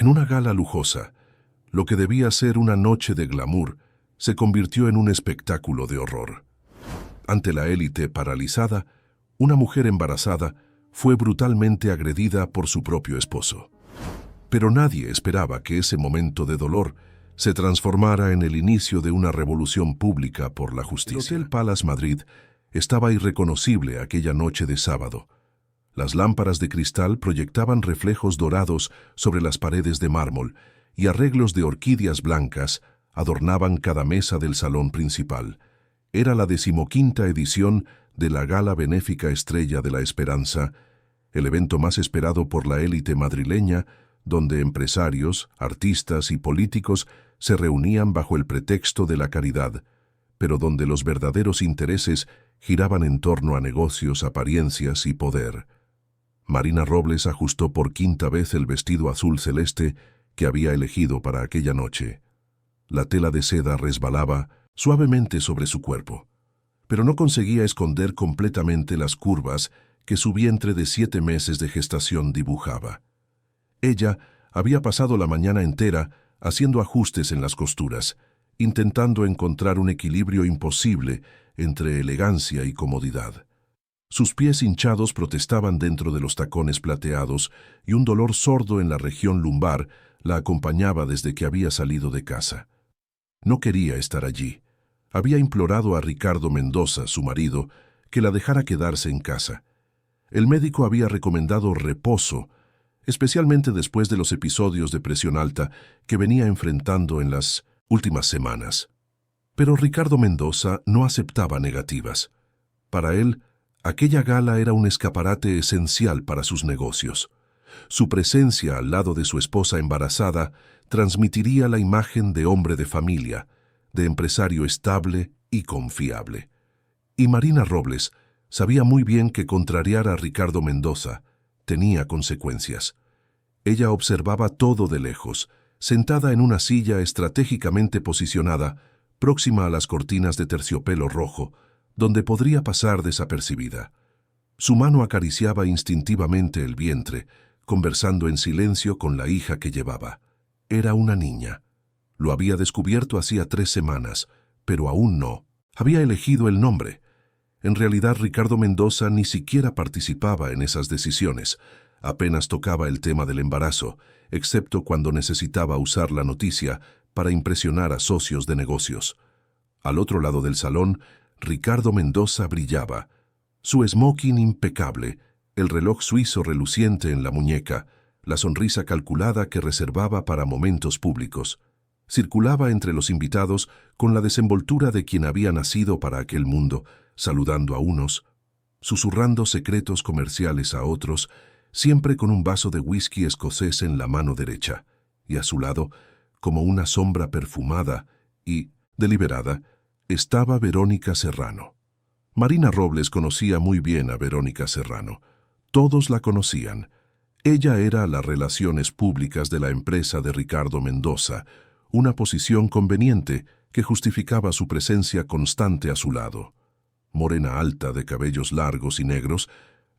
En una gala lujosa, lo que debía ser una noche de glamour se convirtió en un espectáculo de horror. Ante la élite paralizada, una mujer embarazada fue brutalmente agredida por su propio esposo. Pero nadie esperaba que ese momento de dolor se transformara en el inicio de una revolución pública por la justicia. El Hotel Palace Madrid estaba irreconocible aquella noche de sábado. Las lámparas de cristal proyectaban reflejos dorados sobre las paredes de mármol y arreglos de orquídeas blancas adornaban cada mesa del salón principal. Era la 15ª edición de la Gala Benéfica Estrella de la Esperanza, el evento más esperado por la élite madrileña, donde empresarios, artistas y políticos se reunían bajo el pretexto de la caridad, pero donde los verdaderos intereses giraban en torno a negocios, apariencias y poder. Marina Robles ajustó por 5ª vez el vestido azul celeste que había elegido para aquella noche. La tela de seda resbalaba suavemente sobre su cuerpo, pero no conseguía esconder completamente las curvas que su vientre de 7 meses de gestación dibujaba. Ella había pasado la mañana entera haciendo ajustes en las costuras, intentando encontrar un equilibrio imposible entre elegancia y comodidad. Sus pies hinchados protestaban dentro de los tacones plateados y un dolor sordo en la región lumbar la acompañaba desde que había salido de casa. No quería estar allí. Había implorado a Ricardo Mendoza, su marido, que la dejara quedarse en casa. El médico había recomendado reposo, especialmente después de los episodios de presión alta que venía enfrentando en las últimas semanas. Pero Ricardo Mendoza no aceptaba negativas. Para él, aquella gala era un escaparate esencial para sus negocios. Su presencia al lado de su esposa embarazada transmitiría la imagen de hombre de familia, de empresario estable y confiable. Y Marina Robles sabía muy bien que contrariar a Ricardo Mendoza tenía consecuencias. Ella observaba todo de lejos, sentada en una silla estratégicamente posicionada, próxima a las cortinas de terciopelo rojo, donde podría pasar desapercibida. Su mano acariciaba instintivamente el vientre, conversando en silencio con la hija que llevaba. Era una niña. Lo había descubierto hacía 3 semanas, pero aún no. Había elegido el nombre. En realidad, Ricardo Mendoza ni siquiera participaba en esas decisiones. Apenas tocaba el tema del embarazo, excepto cuando necesitaba usar la noticia para impresionar a socios de negocios. Al otro lado del salón, Ricardo Mendoza brillaba. Su smoking impecable, el reloj suizo reluciente en la muñeca, la sonrisa calculada que reservaba para momentos públicos. Circulaba entre los invitados con la desenvoltura de quien había nacido para aquel mundo, saludando a unos, susurrando secretos comerciales a otros, siempre con un vaso de whisky escocés en la mano derecha, y a su lado, como una sombra perfumada y deliberada, estaba Verónica Serrano. Marina Robles conocía muy bien a Verónica Serrano. Todos la conocían. Ella era las relaciones públicas de la empresa de Ricardo Mendoza, una posición conveniente que justificaba su presencia constante a su lado. Morena alta, de cabellos largos y negros,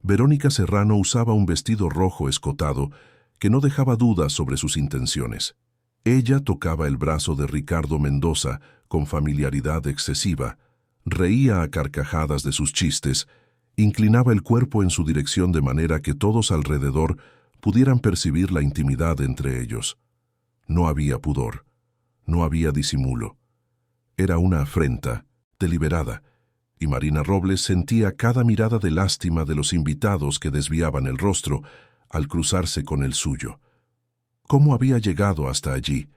Verónica Serrano usaba un vestido rojo escotado que no dejaba dudas sobre sus intenciones. Ella tocaba el brazo de Ricardo Mendoza con familiaridad excesiva, reía a carcajadas de sus chistes, inclinaba el cuerpo en su dirección de manera que todos alrededor pudieran percibir la intimidad entre ellos. No había pudor, no había disimulo. Era una afrenta, deliberada, y Marina Robles sentía cada mirada de lástima de los invitados que desviaban el rostro al cruzarse con el suyo. ¿Cómo había llegado hasta allí?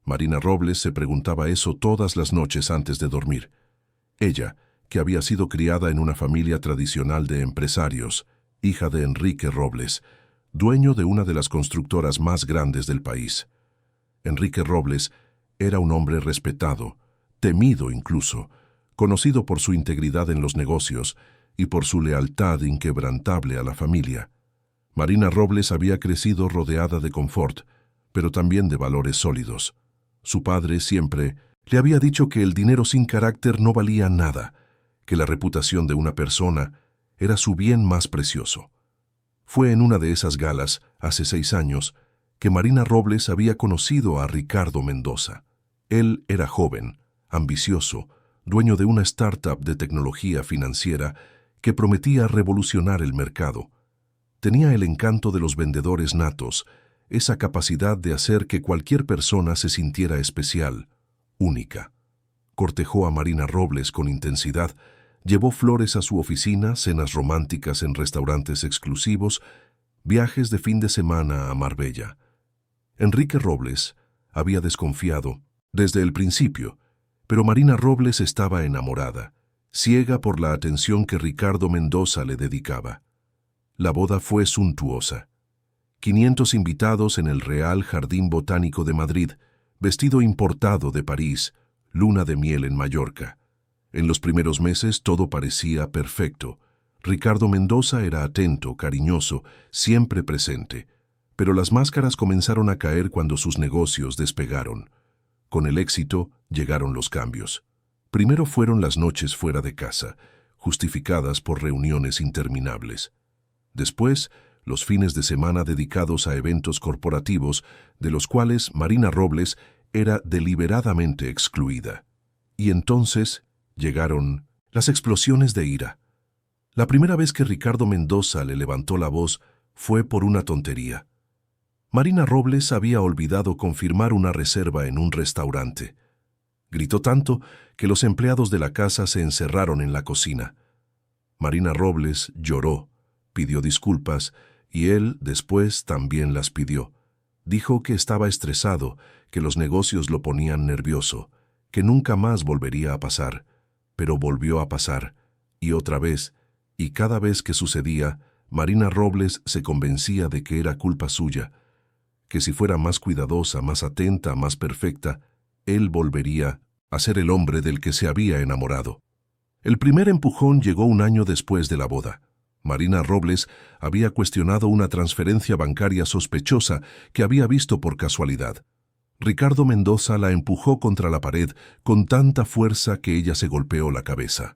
Marina Robles se preguntaba eso todas las noches antes de dormir. Ella, que había sido criada en una familia tradicional de empresarios, hija de Enrique Robles, dueño de una de las constructoras más grandes del país. Enrique Robles era un hombre respetado, temido incluso, conocido por su integridad en los negocios y por su lealtad inquebrantable a la familia. Marina Robles había crecido rodeada de confort, pero también de valores sólidos. Su padre siempre le había dicho que el dinero sin carácter no valía nada, que la reputación de una persona era su bien más precioso. Fue en una de esas galas, hace 6 años, que Marina Robles había conocido a Ricardo Mendoza. Él era joven, ambicioso, dueño de una startup de tecnología financiera que prometía revolucionar el mercado. Tenía el encanto de los vendedores natos, esa capacidad de hacer que cualquier persona se sintiera especial, única. Cortejó a Marina Robles con intensidad, llevó flores a su oficina, cenas románticas en restaurantes exclusivos, viajes de fin de semana a Marbella. Enrique Robles había desconfiado desde el principio, pero Marina Robles estaba enamorada, ciega por la atención que Ricardo Mendoza le dedicaba. La boda fue suntuosa. 500 invitados en el Real Jardín Botánico de Madrid, vestido importado de París, luna de miel en Mallorca. En los primeros meses todo parecía perfecto. Ricardo Mendoza era atento, cariñoso, siempre presente. Pero las máscaras comenzaron a caer cuando sus negocios despegaron. Con el éxito llegaron los cambios. Primero fueron las noches fuera de casa, justificadas por reuniones interminables. Después, los fines de semana dedicados a eventos corporativos, de los cuales Marina Robles era deliberadamente excluida. Y entonces llegaron las explosiones de ira. La primera vez que Ricardo Mendoza le levantó la voz fue por una tontería. Marina Robles había olvidado confirmar una reserva en un restaurante. Gritó tanto que los empleados de la casa se encerraron en la cocina. Marina Robles lloró, pidió disculpas y él después también las pidió. Dijo que estaba estresado, que los negocios lo ponían nervioso, que nunca más volvería a pasar, pero volvió a pasar, y otra vez, y cada vez que sucedía, Marina Robles se convencía de que era culpa suya, que si fuera más cuidadosa, más atenta, más perfecta, él volvería a ser el hombre del que se había enamorado. El primer empujón llegó un año después de la boda. Marina Robles había cuestionado una transferencia bancaria sospechosa que había visto por casualidad. Ricardo Mendoza la empujó contra la pared con tanta fuerza que ella se golpeó la cabeza.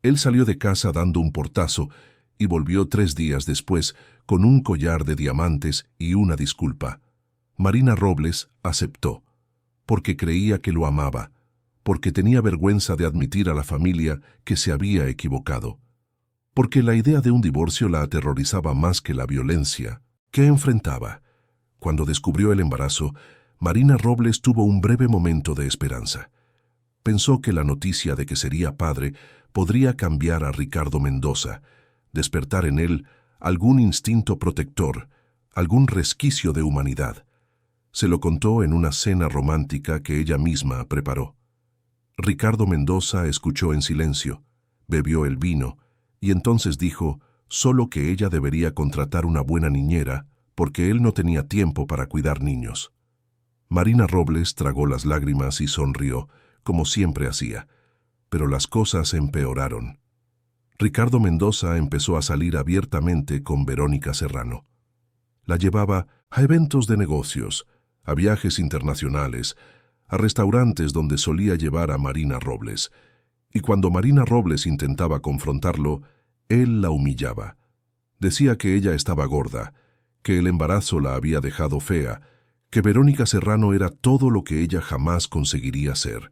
Él salió de casa dando un portazo y volvió 3 días después con un collar de diamantes y una disculpa. Marina Robles aceptó, porque creía que lo amaba, porque tenía vergüenza de admitir a la familia que se había equivocado, porque la idea de un divorcio la aterrorizaba más que la violencia que enfrentaba. Cuando descubrió el embarazo, Marina Robles tuvo un breve momento de esperanza. Pensó que la noticia de que sería padre podría cambiar a Ricardo Mendoza, despertar en él algún instinto protector, algún resquicio de humanidad. Se lo contó en una cena romántica que ella misma preparó. Ricardo Mendoza escuchó en silencio, bebió el vino, y entonces dijo solo que ella debería contratar una buena niñera porque él no tenía tiempo para cuidar niños. Marina Robles tragó las lágrimas y sonrió, como siempre hacía, pero las cosas empeoraron. Ricardo Mendoza empezó a salir abiertamente con Verónica Serrano. La llevaba a eventos de negocios, a viajes internacionales, a restaurantes donde solía llevar a Marina Robles, y cuando Marina Robles intentaba confrontarlo, él la humillaba. Decía que ella estaba gorda, que el embarazo la había dejado fea, que Verónica Serrano era todo lo que ella jamás conseguiría ser.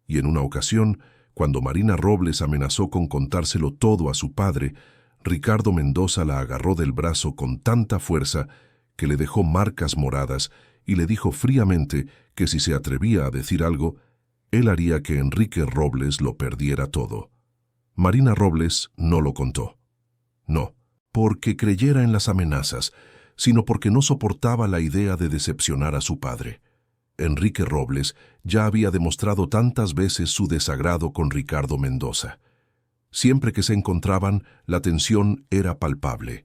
Y en una ocasión, cuando Marina Robles amenazó con contárselo todo a su padre, Ricardo Mendoza la agarró del brazo con tanta fuerza que le dejó marcas moradas y le dijo fríamente que si se atrevía a decir algo, él haría que Enrique Robles lo perdiera todo. Marina Robles no lo contó. No, porque creyera en las amenazas, sino porque no soportaba la idea de decepcionar a su padre. Enrique Robles ya había demostrado tantas veces su desagrado con Ricardo Mendoza. Siempre que se encontraban, la tensión era palpable.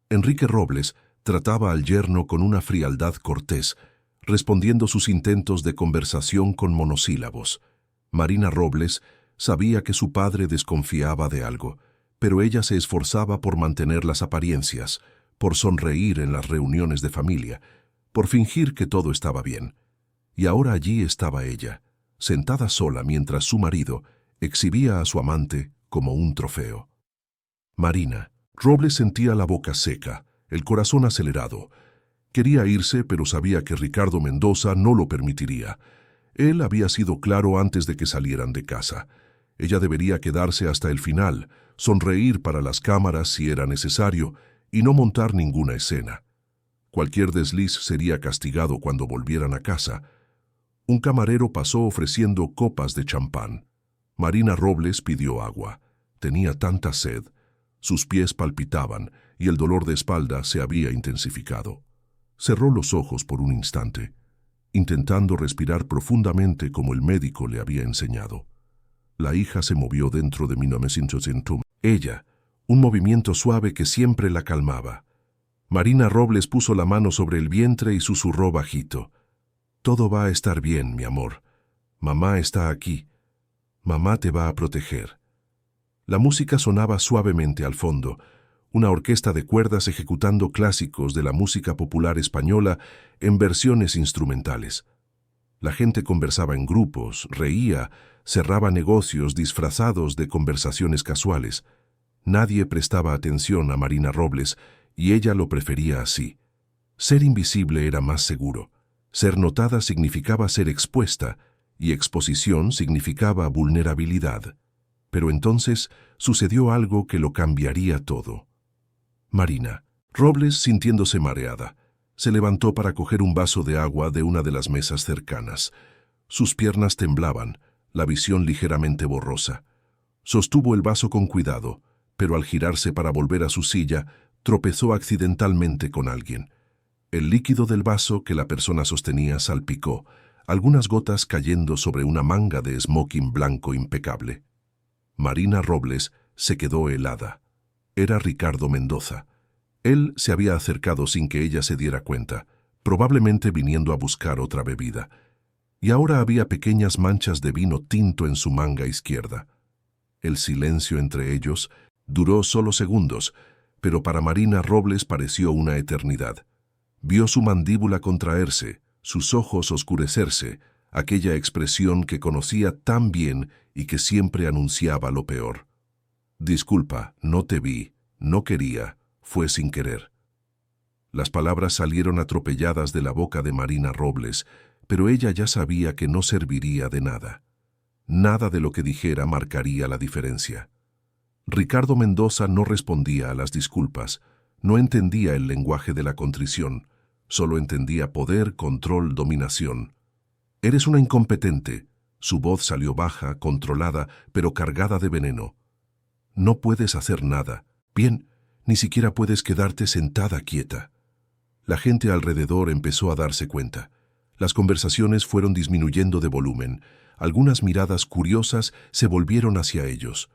Enrique Robles trataba al yerno con una frialdad cortés, respondiendo sus intentos de conversación con monosílabos. Marina Robles sabía que su padre desconfiaba de algo, pero ella se esforzaba por mantener las apariencias, por sonreír en las reuniones de familia, por fingir que todo estaba bien. Y ahora allí estaba ella, sentada sola mientras su marido exhibía a su amante como un trofeo. Marina Robles sentía la boca seca, el corazón acelerado. Quería irse, pero sabía que Ricardo Mendoza no lo permitiría. Él había sido claro antes de que salieran de casa. Ella debería quedarse hasta el final, sonreír para las cámaras si era necesario y no montar ninguna escena. Cualquier desliz sería castigado cuando volvieran a casa. Un camarero pasó ofreciendo copas de champán. Marina Robles pidió agua. Tenía tanta sed. Sus pies palpitaban y el dolor de espalda se había intensificado. Cerró los ojos por un instante, intentando respirar profundamente como el médico le había enseñado. La hija se movió dentro de 1900. Ella, un movimiento suave que siempre la calmaba. Marina Robles puso la mano sobre el vientre y susurró bajito. «Todo va a estar bien, mi amor. Mamá está aquí. Mamá te va a proteger». La música sonaba suavemente al fondo, una orquesta de cuerdas ejecutando clásicos de la música popular española en versiones instrumentales. La gente conversaba en grupos, reía, cerraba negocios disfrazados de conversaciones casuales. Nadie prestaba atención a Marina Robles y ella lo prefería así. Ser invisible era más seguro. Ser notada significaba ser expuesta y exposición significaba vulnerabilidad. Pero entonces sucedió algo que lo cambiaría todo. Marina Robles, sintiéndose mareada, se levantó para coger un vaso de agua de una de las mesas cercanas. Sus piernas temblaban, la visión ligeramente borrosa. Sostuvo el vaso con cuidado, pero al girarse para volver a su silla, tropezó accidentalmente con alguien. El líquido del vaso que la persona sostenía salpicó, algunas gotas cayendo sobre una manga de smoking blanco impecable. Marina Robles se quedó helada. Era Ricardo Mendoza. Él se había acercado sin que ella se diera cuenta, probablemente viniendo a buscar otra bebida. Y ahora había pequeñas manchas de vino tinto en su manga izquierda. El silencio entre ellos duró solo segundos, pero para Marina Robles pareció una eternidad. Vio su mandíbula contraerse, sus ojos oscurecerse, aquella expresión que conocía tan bien y que siempre anunciaba lo peor. «Disculpa, no te vi, no quería, fue sin querer». Las palabras salieron atropelladas de la boca de Marina Robles, pero ella ya sabía que no serviría de nada. Nada de lo que dijera marcaría la diferencia. Ricardo Mendoza no respondía a las disculpas, no entendía el lenguaje de la contrición, solo entendía poder, control, dominación. «Eres una incompetente». Su voz salió baja, controlada, pero cargada de veneno. «No puedes hacer nada. Bien, ni siquiera puedes quedarte sentada quieta». La gente alrededor empezó a darse cuenta. Las conversaciones fueron disminuyendo de volumen. Algunas miradas curiosas se volvieron hacia ellos.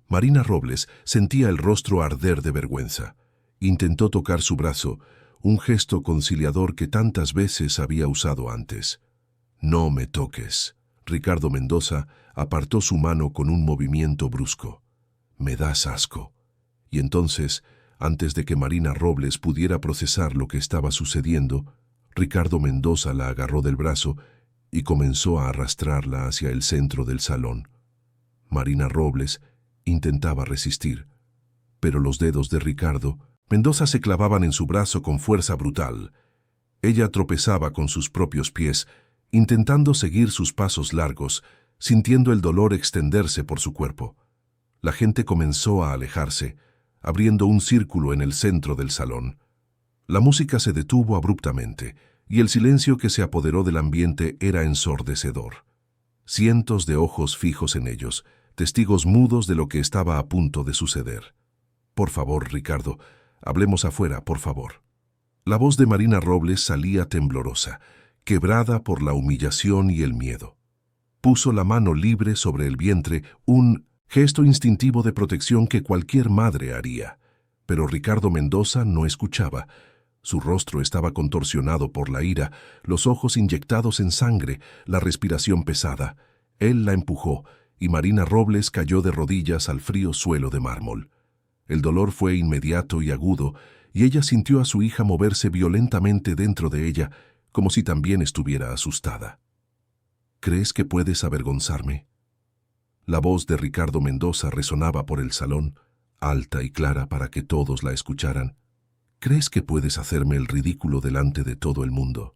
Marina Robles sentía el rostro arder de vergüenza. Intentó tocar su brazo, un gesto conciliador que tantas veces había usado antes. «No me toques». Ricardo Mendoza apartó su mano con un movimiento brusco. «Me das asco». Y entonces, antes de que Marina Robles pudiera procesar lo que estaba sucediendo, Ricardo Mendoza la agarró del brazo y comenzó a arrastrarla hacia el centro del salón. Marina Robles intentaba resistir, pero los dedos de Ricardo Mendoza se clavaban en su brazo con fuerza brutal. Ella tropezaba con sus propios pies, intentando seguir sus pasos largos, sintiendo el dolor extenderse por su cuerpo. La gente comenzó a alejarse, abriendo un círculo en el centro del salón. La música se detuvo abruptamente, y el silencio que se apoderó del ambiente era ensordecedor. Cientos de ojos fijos en ellos, testigos mudos de lo que estaba a punto de suceder. «Por favor, Ricardo, hablemos afuera, por favor». La voz de Marina Robles salía temblorosa, quebrada por la humillación y el miedo. Puso la mano libre sobre el vientre, un gesto instintivo de protección que cualquier madre haría. Pero Ricardo Mendoza no escuchaba. Su rostro estaba contorsionado por la ira, los ojos inyectados en sangre, la respiración pesada. Él la empujó, y Marina Robles cayó de rodillas al frío suelo de mármol. El dolor fue inmediato y agudo, y ella sintió a su hija moverse violentamente dentro de ella, como si también estuviera asustada. «¿Crees que puedes avergonzarme?». La voz de Ricardo Mendoza resonaba por el salón, alta y clara para que todos la escucharan. ¿Crees que puedes hacerme el ridículo delante de todo el mundo?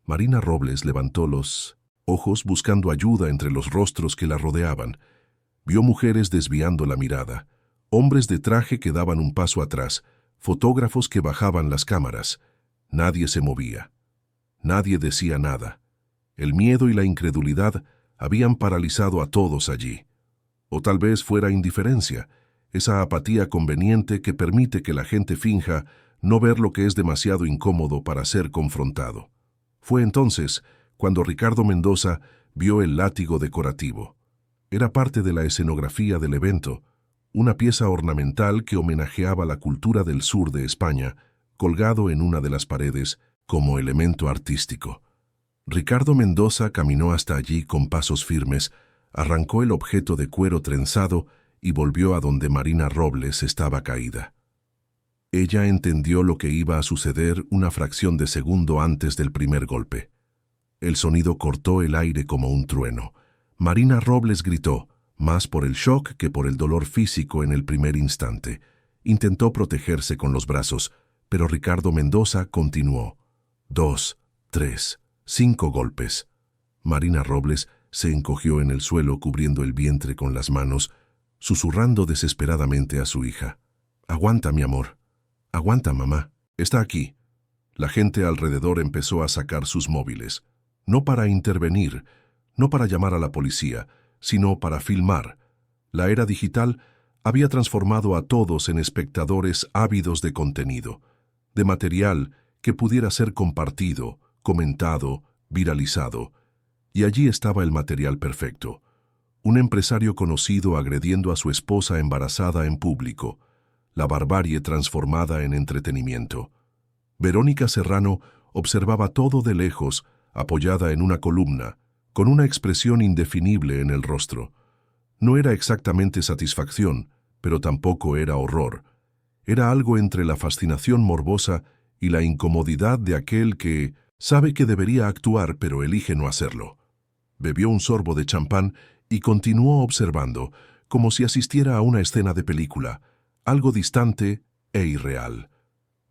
Marina Robles levantó los ojos buscando ayuda entre los rostros que la rodeaban. Vio mujeres desviando la mirada, hombres de traje que daban un paso atrás, fotógrafos que bajaban las cámaras. Nadie se movía. Nadie decía nada. El miedo y la incredulidad habían paralizado a todos allí. O tal vez fuera indiferencia, esa apatía conveniente que permite que la gente finja no ver lo que es demasiado incómodo para ser confrontado. Fue entonces cuando Ricardo Mendoza vio el látigo decorativo. Era parte de la escenografía del evento, una pieza ornamental que homenajeaba la cultura del sur de España, colgado en una de las paredes como elemento artístico. Ricardo Mendoza caminó hasta allí con pasos firmes, arrancó el objeto de cuero trenzado y volvió a donde Marina Robles estaba caída. Ella entendió lo que iba a suceder una fracción de segundo antes del primer golpe. El sonido cortó el aire como un trueno. Marina Robles gritó, más por el shock que por el dolor físico en el primer instante. Intentó protegerse con los brazos, pero Ricardo Mendoza continuó. 2, 3, 5 golpes. Marina Robles se encogió en el suelo cubriendo el vientre con las manos, susurrando desesperadamente a su hija. «Aguanta, mi amor. Aguanta, mamá. Está aquí». La gente alrededor empezó a sacar sus móviles. No para intervenir, no para llamar a la policía, sino para filmar. La era digital había transformado a todos en espectadores ávidos de contenido, de material que pudiera ser compartido, comentado, viralizado. Y allí estaba el material perfecto. Un empresario conocido agrediendo a su esposa embarazada en público. La barbarie transformada en entretenimiento. Verónica Serrano observaba todo de lejos, apoyada en una columna, con una expresión indefinible en el rostro. No era exactamente satisfacción, pero tampoco era horror. Era algo entre la fascinación morbosa y la incomodidad de aquel que sabe que debería actuar pero elige no hacerlo. Bebió un sorbo de champán y continuó observando, como si asistiera a una escena de película, algo distante e irreal.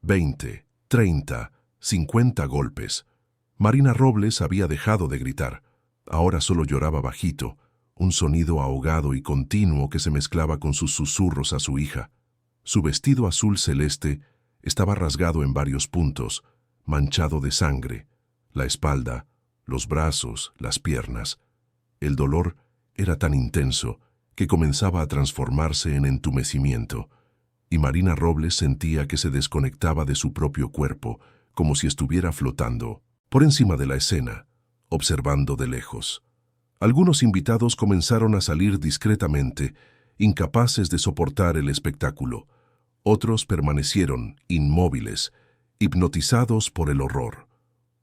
20, 30, 50 golpes. Marina Robles había dejado de gritar. Ahora solo lloraba bajito, un sonido ahogado y continuo que se mezclaba con sus susurros a su hija. Su vestido azul celeste estaba rasgado en varios puntos, manchado de sangre, la espalda, los brazos, las piernas. El dolor era tan intenso que comenzaba a transformarse en entumecimiento, y Marina Robles sentía que se desconectaba de su propio cuerpo, como si estuviera flotando por encima de la escena, observando de lejos. Algunos invitados comenzaron a salir discretamente, incapaces de soportar el espectáculo. Otros permanecieron inmóviles, hipnotizados por el horror.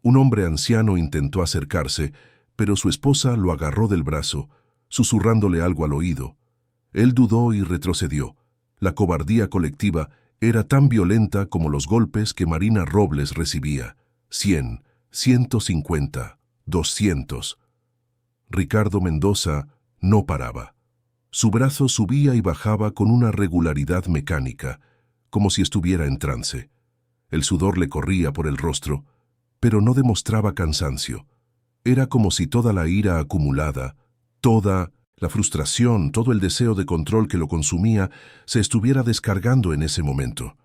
Un hombre anciano intentó acercarse, pero su esposa lo agarró del brazo, susurrándole algo al oído. Él dudó y retrocedió. La cobardía colectiva era tan violenta como los golpes que Marina Robles recibía. 100, 150, 200. Ricardo Mendoza no paraba. Su brazo subía y bajaba con una regularidad mecánica, como si estuviera en trance. El sudor le corría por el rostro, pero no demostraba cansancio. Era como si toda la ira acumulada, toda la frustración, todo el deseo de control que lo consumía, se estuviera descargando en ese momento.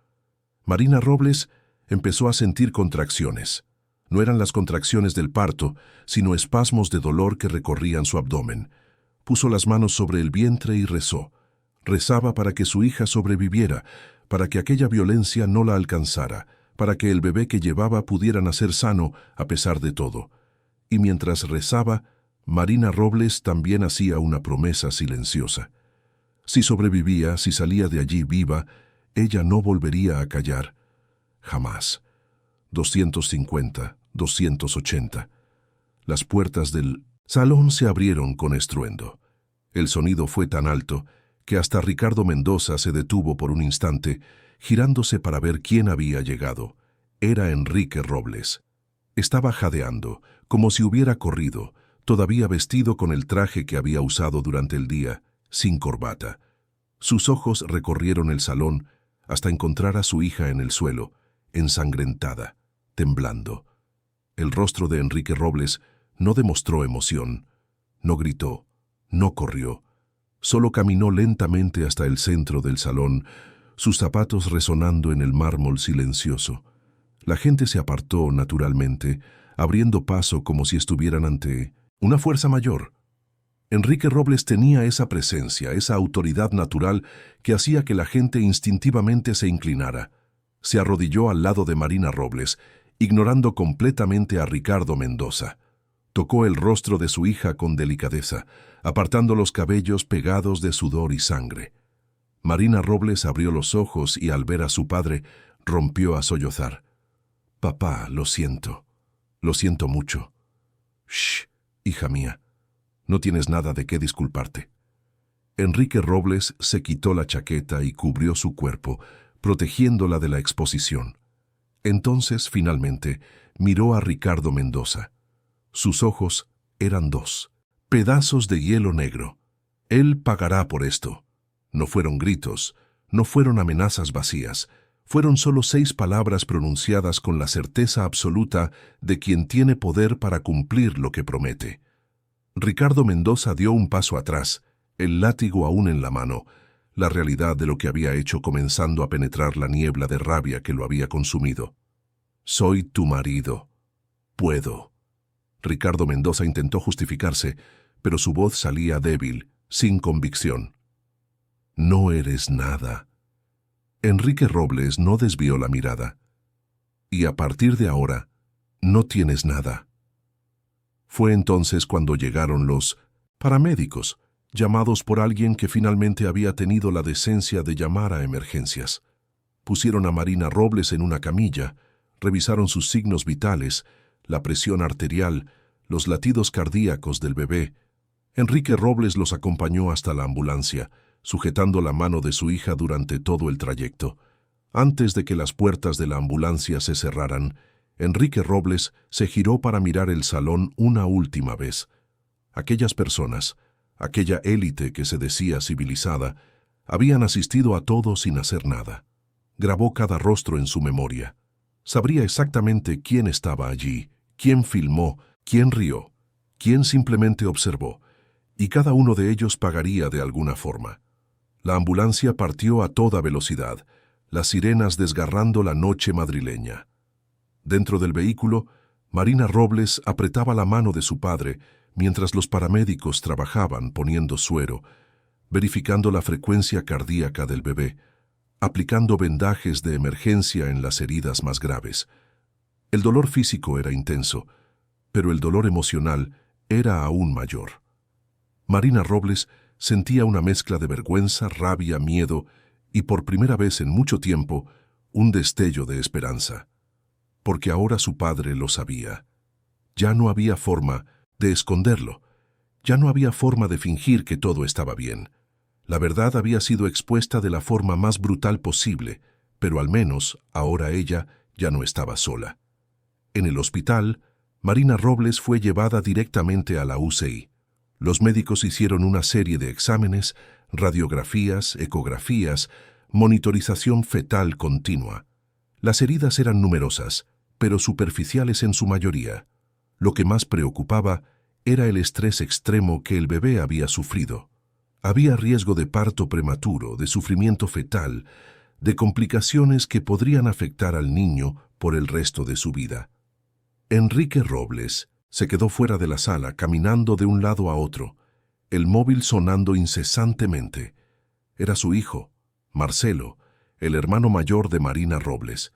Marina Robles empezó a sentir contracciones. No eran las contracciones del parto, sino espasmos de dolor que recorrían su abdomen. Puso las manos sobre el vientre y rezó. Rezaba para que su hija sobreviviera, para que aquella violencia no la alcanzara, para que el bebé que llevaba pudiera nacer sano a pesar de todo. Y mientras rezaba, Marina Robles también hacía una promesa silenciosa. Si sobrevivía, si salía de allí viva, ella no volvería a callar. Jamás. 250, 280. Las puertas del salón se abrieron con estruendo. El sonido fue tan alto que hasta Ricardo Mendoza se detuvo por un instante, girándose para ver quién había llegado. Era Enrique Robles. Estaba jadeando, como si hubiera corrido, todavía vestido con el traje que había usado durante el día, sin corbata. Sus ojos recorrieron el salón hasta encontrar a su hija en el suelo. ensangrentada, temblando. El rostro de Enrique Robles no demostró emoción, no gritó, no corrió, solo caminó lentamente hasta el centro del salón, sus zapatos resonando en el mármol silencioso. La gente se apartó naturalmente, abriendo paso como si estuvieran ante una fuerza mayor. Enrique Robles tenía esa presencia, esa autoridad natural que hacía que la gente instintivamente se inclinara. Se arrodilló al lado de Marina Robles, ignorando completamente a Ricardo Mendoza. Tocó el rostro de su hija con delicadeza, apartando los cabellos pegados de sudor y sangre. Marina Robles abrió los ojos y al ver a su padre, rompió a sollozar. «Papá, lo siento mucho». «Shh, hija mía, no tienes nada de qué disculparte». Enrique Robles se quitó la chaqueta y cubrió su cuerpo, protegiéndola de la exposición. Entonces, finalmente, miró a Ricardo Mendoza. Sus ojos eran dos, pedazos de hielo negro. Él pagará por esto. No fueron gritos, no fueron amenazas vacías, fueron solo 6 palabras pronunciadas con la certeza absoluta de quien tiene poder para cumplir lo que promete. Ricardo Mendoza dio un paso atrás, el látigo aún en la mano, la realidad de lo que había hecho comenzando a penetrar la niebla de rabia que lo había consumido. «Soy tu marido. Puedo». Ricardo Mendoza intentó justificarse, pero su voz salía débil, sin convicción. «No eres nada». Enrique Robles no desvió la mirada. «Y a partir de ahora, no tienes nada». Fue entonces cuando llegaron los paramédicos, llamados por alguien que finalmente había tenido la decencia de llamar a emergencias. Pusieron a Marina Robles en una camilla, revisaron sus signos vitales, la presión arterial, los latidos cardíacos del bebé. Enrique Robles los acompañó hasta la ambulancia, sujetando la mano de su hija durante todo el trayecto. Antes de que las puertas de la ambulancia se cerraran, Enrique Robles se giró para mirar el salón una última vez. Aquellas personas, aquella élite que se decía civilizada, habían asistido a todo sin hacer nada. Grabó cada rostro en su memoria. Sabría exactamente quién estaba allí, quién filmó, quién rió, quién simplemente observó, y cada uno de ellos pagaría de alguna forma. La ambulancia partió a toda velocidad, las sirenas desgarrando la noche madrileña. Dentro del vehículo, Marina Robles apretaba la mano de su padre mientras los paramédicos trabajaban poniendo suero, verificando la frecuencia cardíaca del bebé, aplicando vendajes de emergencia en las heridas más graves. El dolor físico era intenso, pero el dolor emocional era aún mayor. Marina Robles sentía una mezcla de vergüenza, rabia, miedo y, por primera vez en mucho tiempo, un destello de esperanza. Porque ahora su padre lo sabía. Ya no había forma de esconderlo. Ya no había forma de fingir que todo estaba bien. La verdad había sido expuesta de la forma más brutal posible, pero al menos ahora ella ya no estaba sola. En el hospital, Marina Robles fue llevada directamente a la UCI. Los médicos hicieron una serie de exámenes, radiografías, ecografías, monitorización fetal continua. Las heridas eran numerosas, pero superficiales en su mayoría. Lo que más preocupaba era el estrés extremo que el bebé había sufrido. Había riesgo de parto prematuro, de sufrimiento fetal, de complicaciones que podrían afectar al niño por el resto de su vida. Enrique Robles se quedó fuera de la sala, caminando de un lado a otro, el móvil sonando incesantemente. Era su hijo, Marcelo, el hermano mayor de Marina Robles.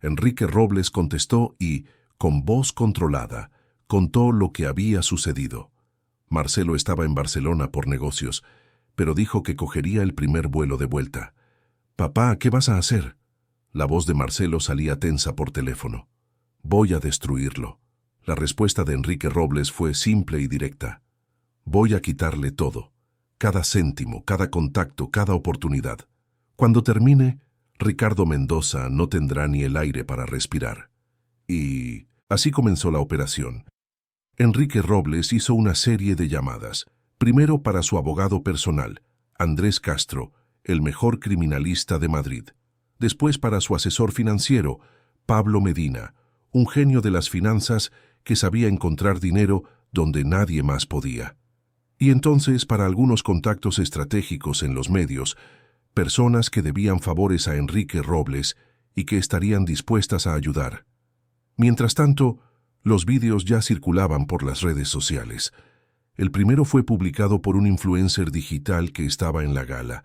Enrique Robles contestó y, con voz controlada, contó lo que había sucedido. Marcelo estaba en Barcelona por negocios, pero dijo que cogería el primer vuelo de vuelta. «Papá, ¿qué vas a hacer?». La voz de Marcelo salía tensa por teléfono. «Voy a destruirlo». La respuesta de Enrique Robles fue simple y directa. «Voy a quitarle todo, cada céntimo, cada contacto, cada oportunidad. Cuando termine, Ricardo Mendoza no tendrá ni el aire para respirar». Y así comenzó la operación. Enrique Robles hizo una serie de llamadas, primero para su abogado personal, Andrés Castro, el mejor criminalista de Madrid, después para su asesor financiero, Pablo Medina, un genio de las finanzas que sabía encontrar dinero donde nadie más podía. Y entonces, para algunos contactos estratégicos en los medios, personas que debían favores a Enrique Robles y que estarían dispuestas a ayudar. Mientras tanto, los vídeos ya circulaban por las redes sociales. El primero fue publicado por un influencer digital que estaba en la gala.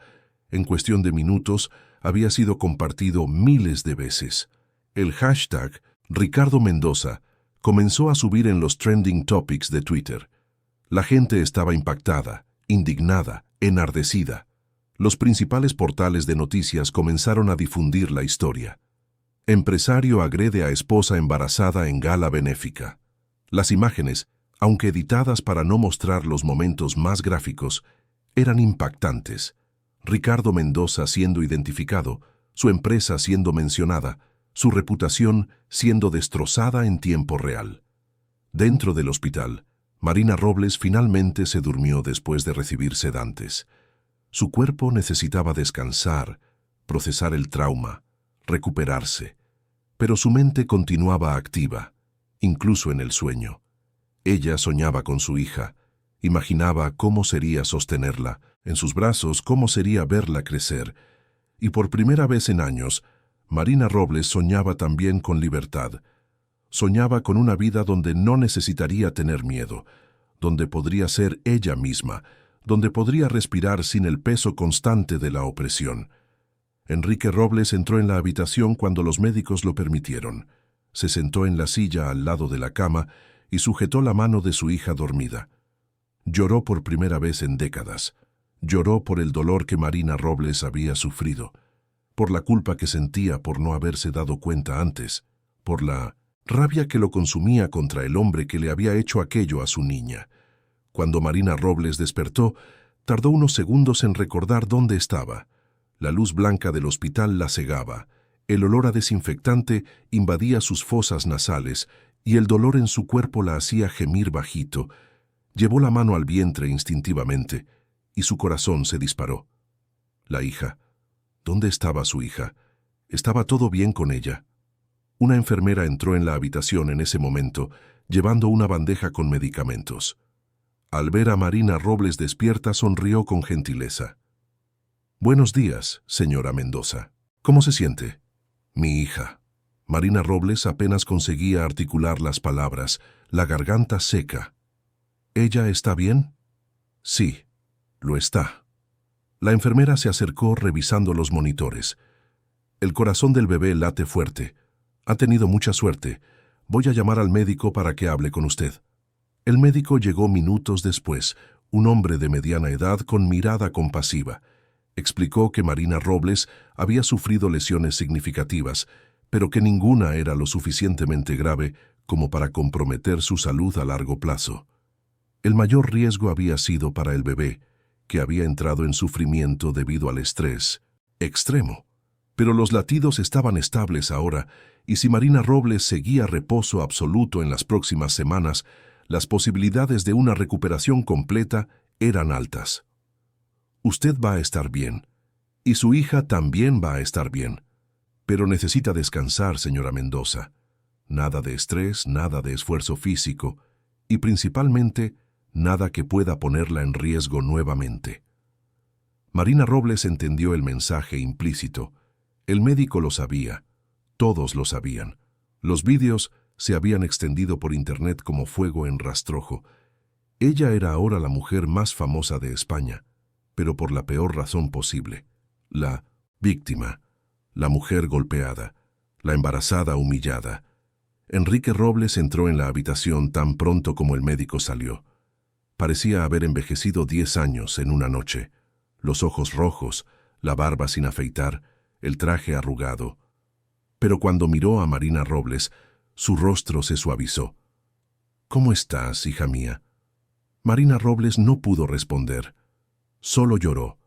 En cuestión de minutos, había sido compartido miles de veces. El hashtag Ricardo Mendoza comenzó a subir en los trending topics de Twitter. La gente estaba impactada, indignada, enardecida. Los principales portales de noticias comenzaron a difundir la historia. Empresario agrede a esposa embarazada en gala benéfica. Las imágenes, aunque editadas para no mostrar los momentos más gráficos, eran impactantes. Ricardo Mendoza siendo identificado, su empresa siendo mencionada, su reputación siendo destrozada en tiempo real. Dentro del hospital, Marina Robles finalmente se durmió después de recibir sedantes. Su cuerpo necesitaba descansar, procesar el trauma, recuperarse, pero su mente continuaba activa, incluso en el sueño. Ella soñaba con su hija, imaginaba cómo sería sostenerla en sus brazos, cómo sería verla crecer, y por primera vez en años, Marina Robles soñaba también con libertad. Soñaba con una vida donde no necesitaría tener miedo, donde podría ser ella misma, donde podría respirar sin el peso constante de la opresión. Enrique Robles entró en la habitación cuando los médicos lo permitieron. Se sentó en la silla al lado de la cama y sujetó la mano de su hija dormida. Lloró por primera vez en décadas. Lloró por el dolor que Marina Robles había sufrido, por la culpa que sentía por no haberse dado cuenta antes, por la rabia que lo consumía contra el hombre que le había hecho aquello a su niña. Cuando Marina Robles despertó, tardó unos segundos en recordar dónde estaba. La luz blanca del hospital la cegaba, el olor a desinfectante invadía sus fosas nasales y el dolor en su cuerpo la hacía gemir bajito. Llevó la mano al vientre instintivamente y su corazón se disparó. La hija. ¿Dónde estaba su hija? ¿Estaba todo bien con ella? Una enfermera entró en la habitación en ese momento, llevando una bandeja con medicamentos. Al ver a Marina Robles despierta, sonrió con gentileza. «Buenos días, señora Mendoza. ¿Cómo se siente?» «Mi hija». Marina Robles apenas conseguía articular las palabras, la garganta seca. «¿Ella está bien?» «Sí, lo está». La enfermera se acercó revisando los monitores. «El corazón del bebé late fuerte. Ha tenido mucha suerte. Voy a llamar al médico para que hable con usted». El médico llegó minutos después, un hombre de mediana edad con mirada compasiva. Explicó que Marina Robles había sufrido lesiones significativas, pero que ninguna era lo suficientemente grave como para comprometer su salud a largo plazo. El mayor riesgo había sido para el bebé, que había entrado en sufrimiento debido al estrés extremo. Pero los latidos estaban estables ahora, y si Marina Robles seguía reposo absoluto en las próximas semanas, las posibilidades de una recuperación completa eran altas. «Usted va a estar bien, y su hija también va a estar bien. Pero necesita descansar, señora Mendoza. Nada de estrés, nada de esfuerzo físico, y principalmente, nada que pueda ponerla en riesgo nuevamente». Marina Robles entendió el mensaje implícito. El médico lo sabía. Todos lo sabían. Los vídeos se habían extendido por internet como fuego en rastrojo. Ella era ahora la mujer más famosa de España, pero por la peor razón posible. La víctima, la mujer golpeada, la embarazada humillada. Enrique Robles entró en la habitación tan pronto como el médico salió. Parecía haber envejecido 10 años en una noche. Los ojos rojos, la barba sin afeitar, el traje arrugado. Pero cuando miró a Marina Robles, su rostro se suavizó. «¿Cómo estás, hija mía?» Marina Robles no pudo responder. Solo lloró.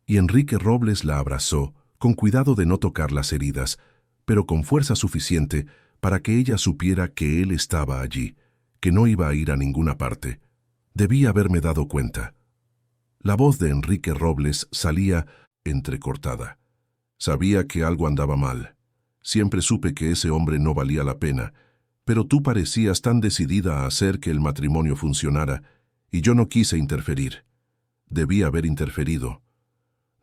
Y Enrique Robles la abrazó, con cuidado de no tocar las heridas, pero con fuerza suficiente para que ella supiera que él estaba allí, que no iba a ir a ninguna parte. Debí haberme dado cuenta. La voz de Enrique Robles salía entrecortada. Sabía que algo andaba mal. Siempre supe que ese hombre no valía la pena, pero tú parecías tan decidida a hacer que el matrimonio funcionara, y yo no quise interferir. Debí haber interferido.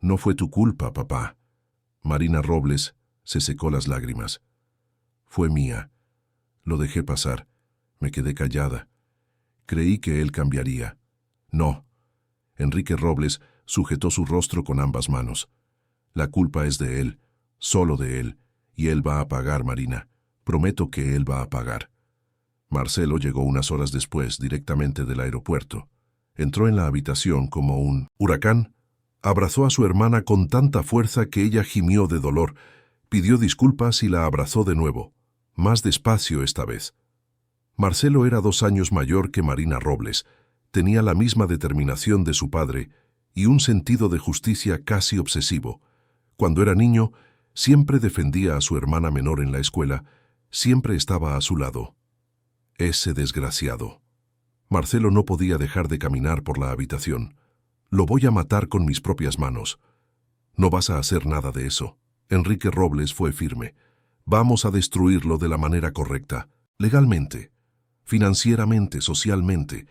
No fue tu culpa, papá. Marina Robles se secó las lágrimas. Fue mía. Lo dejé pasar. Me quedé callada. Creí que él cambiaría. No. Enrique Robles sujetó su rostro con ambas manos. La culpa es de él, solo de él, y él va a pagar, Marina. Prometo que él va a pagar. Marcelo llegó unas horas después, directamente del aeropuerto. Entró en la habitación como un huracán. Abrazó a su hermana con tanta fuerza que ella gimió de dolor. Pidió disculpas y la abrazó de nuevo, más despacio esta vez. Marcelo era 2 años mayor que Marina Robles. Tenía la misma determinación de su padre y un sentido de justicia casi obsesivo. Cuando era niño, siempre defendía a su hermana menor en la escuela, siempre estaba a su lado. Ese desgraciado. Marcelo no podía dejar de caminar por la habitación. Lo voy a matar con mis propias manos. No vas a hacer nada de eso. Enrique Robles fue firme. Vamos a destruirlo de la manera correcta, legalmente, financieramente, socialmente.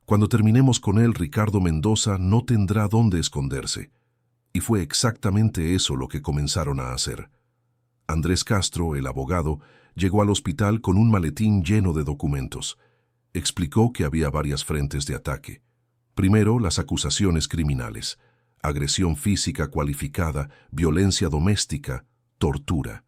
Cuando terminemos con él, Ricardo Mendoza no tendrá dónde esconderse. Y fue exactamente eso lo que comenzaron a hacer. Andrés Castro, el abogado, llegó al hospital con un maletín lleno de documentos. Explicó que había varias frentes de ataque. Primero, las acusaciones criminales: agresión física cualificada, violencia doméstica, tortura.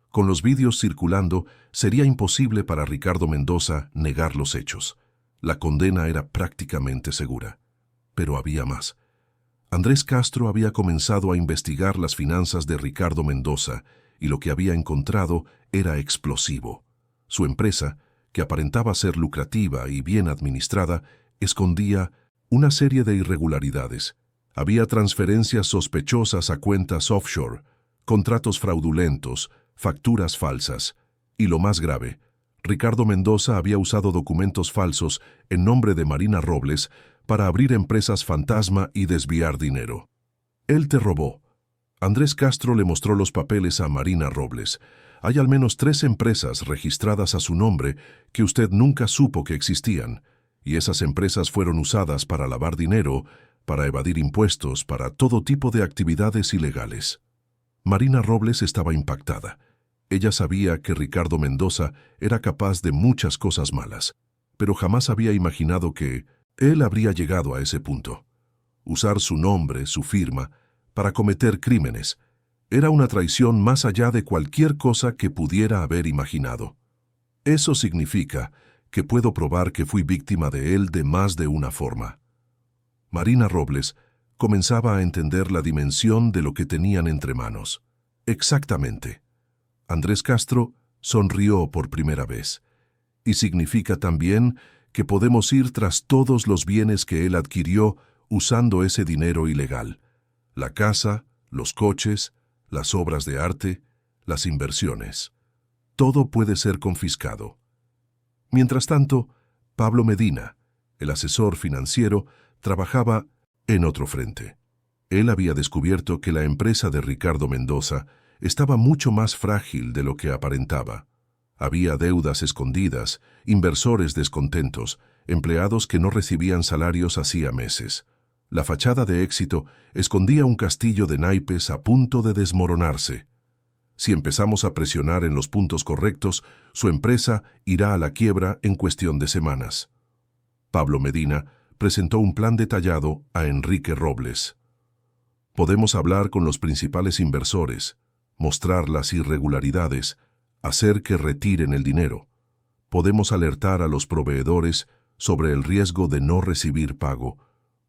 Con los vídeos circulando, sería imposible para Ricardo Mendoza negar los hechos. La condena era prácticamente segura. Pero había más. Andrés Castro había comenzado a investigar las finanzas de Ricardo Mendoza y lo que había encontrado era explosivo. Su empresa, que aparentaba ser lucrativa y bien administrada, escondía una serie de irregularidades. Había transferencias sospechosas a cuentas offshore, contratos fraudulentos, facturas falsas. Y lo más grave, Ricardo Mendoza había usado documentos falsos en nombre de Marina Robles para abrir empresas fantasma y desviar dinero. Él te robó. Andrés Castro le mostró los papeles a Marina Robles. Hay al menos 3 empresas registradas a su nombre que usted nunca supo que existían, y esas empresas fueron usadas para lavar dinero, para evadir impuestos, para todo tipo de actividades ilegales. Marina Robles estaba impactada. Ella sabía que Ricardo Mendoza era capaz de muchas cosas malas, pero jamás había imaginado que él habría llegado a ese punto. Usar su nombre, su firma, para cometer crímenes. Era una traición más allá de cualquier cosa que pudiera haber imaginado. Eso significa que puedo probar que fui víctima de él de más de una forma. Marina Robles comenzaba a entender la dimensión de lo que tenían entre manos. Exactamente. Andrés Castro sonrió por primera vez. Y significa también que podemos ir tras todos los bienes que él adquirió usando ese dinero ilegal. La casa, los coches, las obras de arte, las inversiones. Todo puede ser confiscado. Mientras tanto, Pablo Medina, el asesor financiero, trabajaba en otro frente. Él había descubierto que la empresa de Ricardo Mendoza estaba mucho más frágil de lo que aparentaba. Había deudas escondidas, inversores descontentos, empleados que no recibían salarios hacía meses. La fachada de éxito escondía un castillo de naipes a punto de desmoronarse. Si empezamos a presionar en los puntos correctos, su empresa irá a la quiebra en cuestión de semanas. Pablo Medina presentó un plan detallado a Enrique Robles. Podemos hablar con los principales inversores, mostrar las irregularidades, hacer que retiren el dinero. Podemos alertar a los proveedores sobre el riesgo de no recibir pago.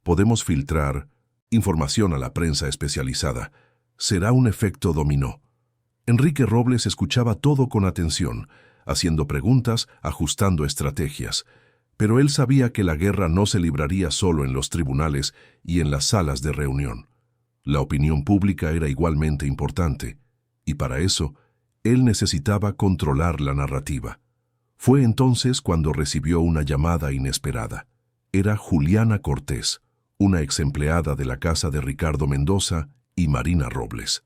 Podemos filtrar información a la prensa especializada. Será un efecto dominó. Enrique Robles escuchaba todo con atención, haciendo preguntas, ajustando estrategias. Pero él sabía que la guerra no se libraría solo en los tribunales y en las salas de reunión. La opinión pública era igualmente importante, y para eso, él necesitaba controlar la narrativa. Fue entonces cuando recibió una llamada inesperada. Era Juliana Cortés, una ex empleada de la casa de Ricardo Mendoza y Marina Robles.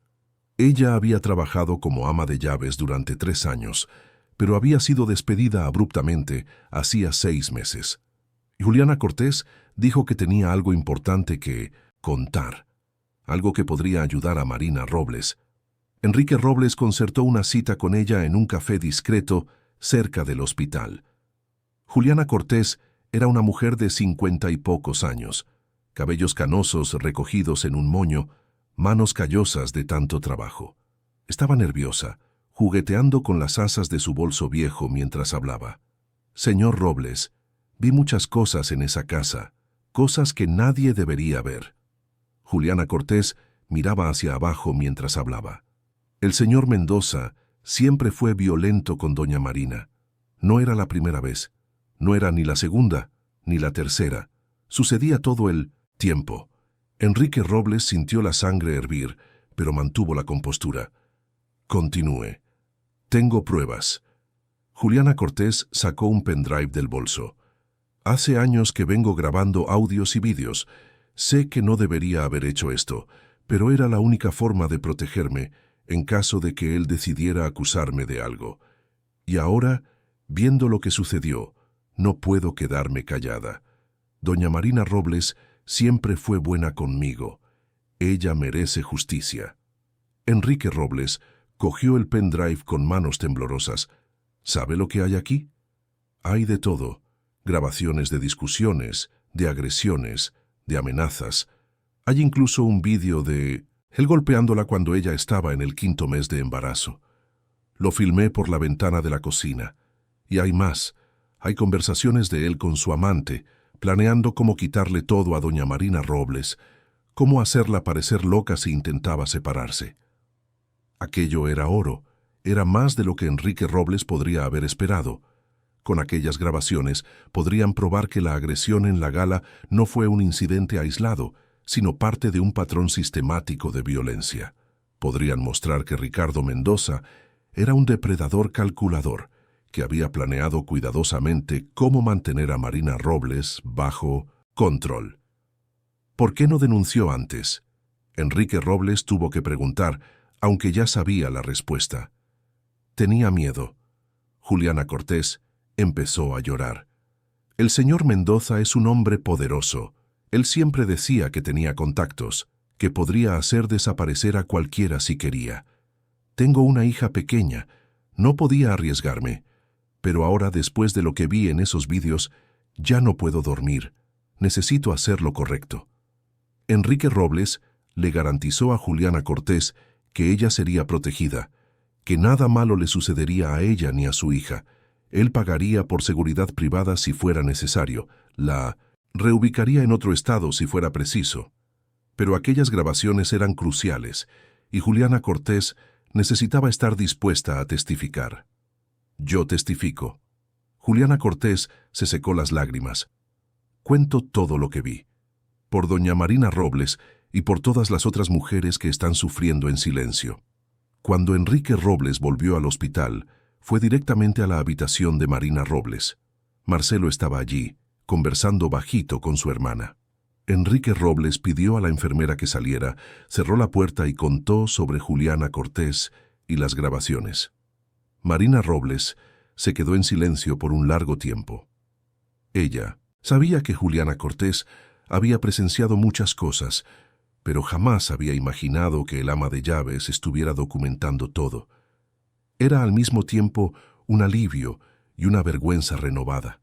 Ella había trabajado como ama de llaves durante 3 años, pero había sido despedida abruptamente hacía 6 meses. Y Juliana Cortés dijo que tenía algo importante que contar, algo que podría ayudar a Marina Robles. Enrique Robles concertó una cita con ella en un café discreto cerca del hospital. Juliana Cortés era una mujer de 50 y pocos años, cabellos canosos recogidos en un moño, manos callosas de tanto trabajo. Estaba nerviosa, jugueteando con las asas de su bolso viejo mientras hablaba. Señor Robles, vi muchas cosas en esa casa, cosas que nadie debería ver. Juliana Cortés miraba hacia abajo mientras hablaba. El señor Mendoza siempre fue violento con doña Marina. No era la primera vez, no era ni la segunda, ni la tercera. Sucedía todo el tiempo. Enrique Robles sintió la sangre hervir, pero mantuvo la compostura. Continúe. Tengo pruebas. Juliana Cortés sacó un pendrive del bolso. Hace años que vengo grabando audios y vídeos. Sé que no debería haber hecho esto, pero era la única forma de protegerme en caso de que él decidiera acusarme de algo. Y ahora, viendo lo que sucedió, no puedo quedarme callada. Doña Marina Robles siempre fue buena conmigo. Ella merece justicia. Enrique Robles cogió el pendrive con manos temblorosas. ¿Sabe lo que hay aquí? Hay de todo. Grabaciones de discusiones, de agresiones, de amenazas. Hay incluso un vídeo de él golpeándola cuando ella estaba en el 5º mes de embarazo. Lo filmé por la ventana de la cocina. Y hay más. Hay conversaciones de él con su amante, planeando cómo quitarle todo a doña Marina Robles, cómo hacerla parecer loca si intentaba separarse. Aquello era oro, era más de lo que Enrique Robles podría haber esperado. Con aquellas grabaciones podrían probar que la agresión en la gala no fue un incidente aislado, sino parte de un patrón sistemático de violencia. Podrían mostrar que Ricardo Mendoza era un depredador calculador, que había planeado cuidadosamente cómo mantener a Marina Robles bajo control. ¿Por qué no denunció antes? Enrique Robles tuvo que preguntar, aunque ya sabía la respuesta. Tenía miedo. Juliana Cortés empezó a llorar. El señor Mendoza es un hombre poderoso. Él siempre decía que tenía contactos, que podría hacer desaparecer a cualquiera si quería. Tengo una hija pequeña. No podía arriesgarme. Pero ahora, después de lo que vi en esos vídeos, ya no puedo dormir. Necesito hacer lo correcto. Enrique Robles le garantizó a Juliana Cortés que ella sería protegida, que nada malo le sucedería a ella ni a su hija. Él pagaría por seguridad privada si fuera necesario, la reubicaría en otro estado si fuera preciso. Pero aquellas grabaciones eran cruciales, y Juliana Cortés necesitaba estar dispuesta a testificar. Yo testifico. Juliana Cortés se secó las lágrimas. Cuento todo lo que vi. Por doña Marina Robles y por todas las otras mujeres que están sufriendo en silencio. Cuando Enrique Robles volvió al hospital, fue directamente a la habitación de Marina Robles. Marcelo estaba allí, conversando bajito con su hermana. Enrique Robles pidió a la enfermera que saliera, cerró la puerta y contó sobre Juliana Cortés y las grabaciones. Marina Robles se quedó en silencio por un largo tiempo. Ella sabía que Juliana Cortés había presenciado muchas cosas, pero jamás había imaginado que el ama de llaves estuviera documentando todo. Era al mismo tiempo un alivio y una vergüenza renovada.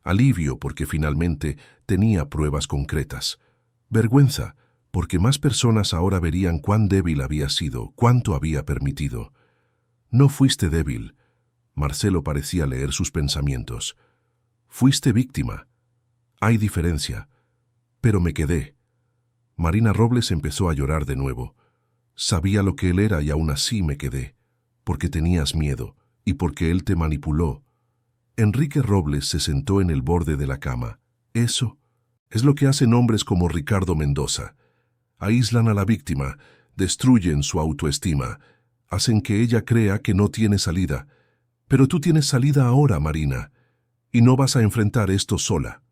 Alivio porque finalmente tenía pruebas concretas. Vergüenza porque más personas ahora verían cuán débil había sido, cuánto había permitido. No fuiste débil. Marcelo parecía leer sus pensamientos. Fuiste víctima. Hay diferencia. Pero me quedé. Marina Robles empezó a llorar de nuevo. Sabía lo que él era y aún así me quedé. Porque tenías miedo y porque él te manipuló. Enrique Robles se sentó en el borde de la cama. Eso es lo que hacen hombres como Ricardo Mendoza. Aíslan a la víctima, destruyen su autoestima, hacen que ella crea que no tiene salida. Pero tú tienes salida ahora, Marina, y no vas a enfrentar esto sola.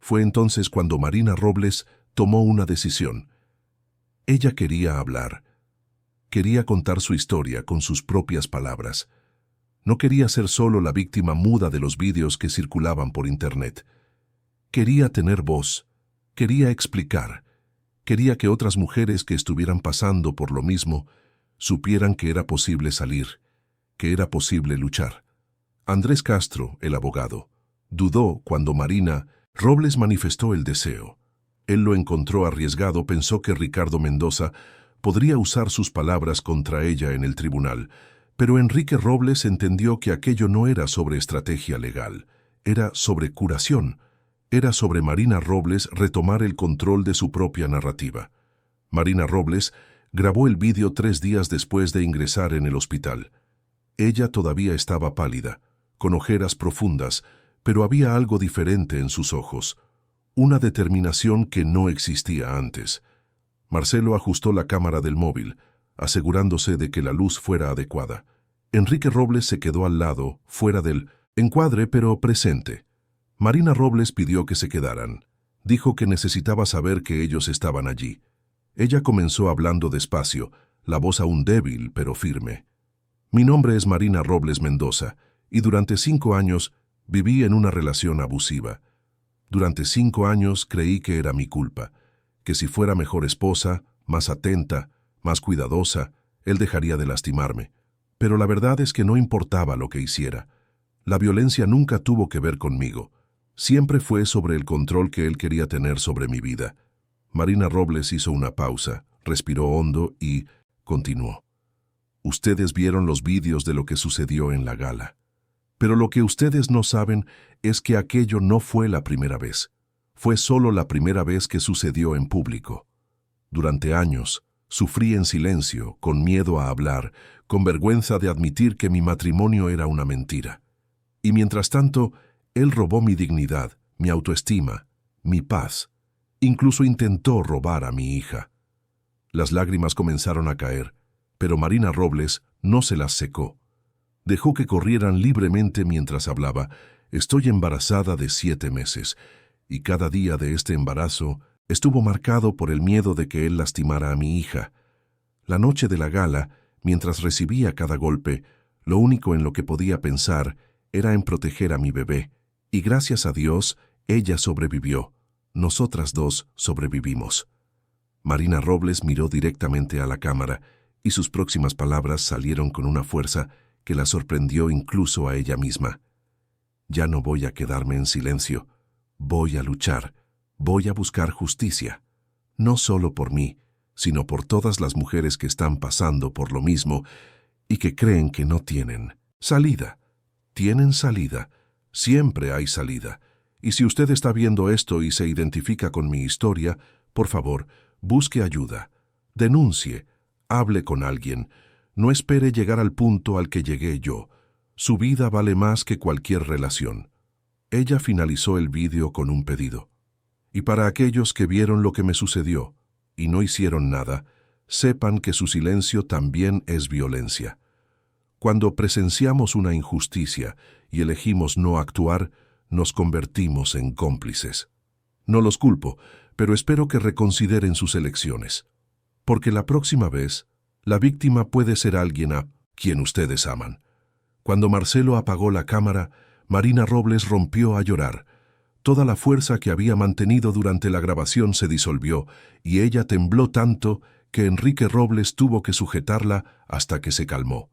Fue entonces cuando Marina Robles tomó una decisión. Ella quería hablar. Quería contar su historia con sus propias palabras. No quería ser solo la víctima muda de los vídeos que circulaban por Internet. Quería tener voz, quería explicar, quería que otras mujeres que estuvieran pasando por lo mismo supieran que era posible salir, que era posible luchar. Andrés Castro, el abogado, dudó cuando Marina Robles manifestó el deseo. Él lo encontró arriesgado, pensó que Ricardo Mendoza podría usar sus palabras contra ella en el tribunal, pero Enrique Robles entendió que aquello no era sobre estrategia legal, era sobre curación, era sobre Marina Robles retomar el control de su propia narrativa. Marina Robles grabó el vídeo 3 días después de ingresar en el hospital. Ella todavía estaba pálida, con ojeras profundas, pero había algo diferente en sus ojos, una determinación que no existía antes. Marcelo ajustó la cámara del móvil, asegurándose de que la luz fuera adecuada. Enrique Robles se quedó al lado, fuera del encuadre, pero presente. Marina Robles pidió que se quedaran. Dijo que necesitaba saber que ellos estaban allí. Ella comenzó hablando despacio, la voz aún débil, pero firme. Mi nombre es Marina Robles Mendoza, y durante 5 años viví en una relación abusiva. Durante 5 años creí que era mi culpa, que si fuera mejor esposa, más atenta, más cuidadosa, él dejaría de lastimarme. Pero la verdad es que no importaba lo que hiciera. La violencia nunca tuvo que ver conmigo. Siempre fue sobre el control que él quería tener sobre mi vida. Marina Robles hizo una pausa, respiró hondo y continuó. Ustedes vieron los vídeos de lo que sucedió en la gala. Pero lo que ustedes no saben es que aquello no fue la primera vez. Fue solo la primera vez que sucedió en público. Durante años, sufrí en silencio, con miedo a hablar, con vergüenza de admitir que mi matrimonio era una mentira. Y mientras tanto, él robó mi dignidad, mi autoestima, mi paz. Incluso intentó robar a mi hija. Las lágrimas comenzaron a caer, pero Marina Robles no se las secó. Dejó que corrieran libremente mientras hablaba. Estoy embarazada de 7 meses, y cada día de este embarazo estuvo marcado por el miedo de que él lastimara a mi hija. La noche de la gala, mientras recibía cada golpe, lo único en lo que podía pensar era en proteger a mi bebé, y gracias a Dios, ella sobrevivió. Nosotras dos sobrevivimos. Marina Robles miró directamente a la cámara, y sus próximas palabras salieron con una fuerza que la sorprendió incluso a ella misma. Ya no voy a quedarme en silencio. Voy a luchar. Voy a buscar justicia. No solo por mí, sino por todas las mujeres que están pasando por lo mismo y que creen que no tienen salida. Tienen salida. Siempre hay salida. Y si usted está viendo esto y se identifica con mi historia, por favor, busque ayuda. Denuncie. Hable con alguien. No espere llegar al punto al que llegué yo. Su vida vale más que cualquier relación. Ella finalizó el vídeo con un pedido. Y para aquellos que vieron lo que me sucedió y no hicieron nada, sepan que su silencio también es violencia. Cuando presenciamos una injusticia y elegimos no actuar, nos convertimos en cómplices. No los culpo, pero espero que reconsideren sus elecciones. Porque la próxima vez, la víctima puede ser alguien a quien ustedes aman. Cuando Marcelo apagó la cámara, Marina Robles rompió a llorar. Toda la fuerza que había mantenido durante la grabación se disolvió y ella tembló tanto que Enrique Robles tuvo que sujetarla hasta que se calmó.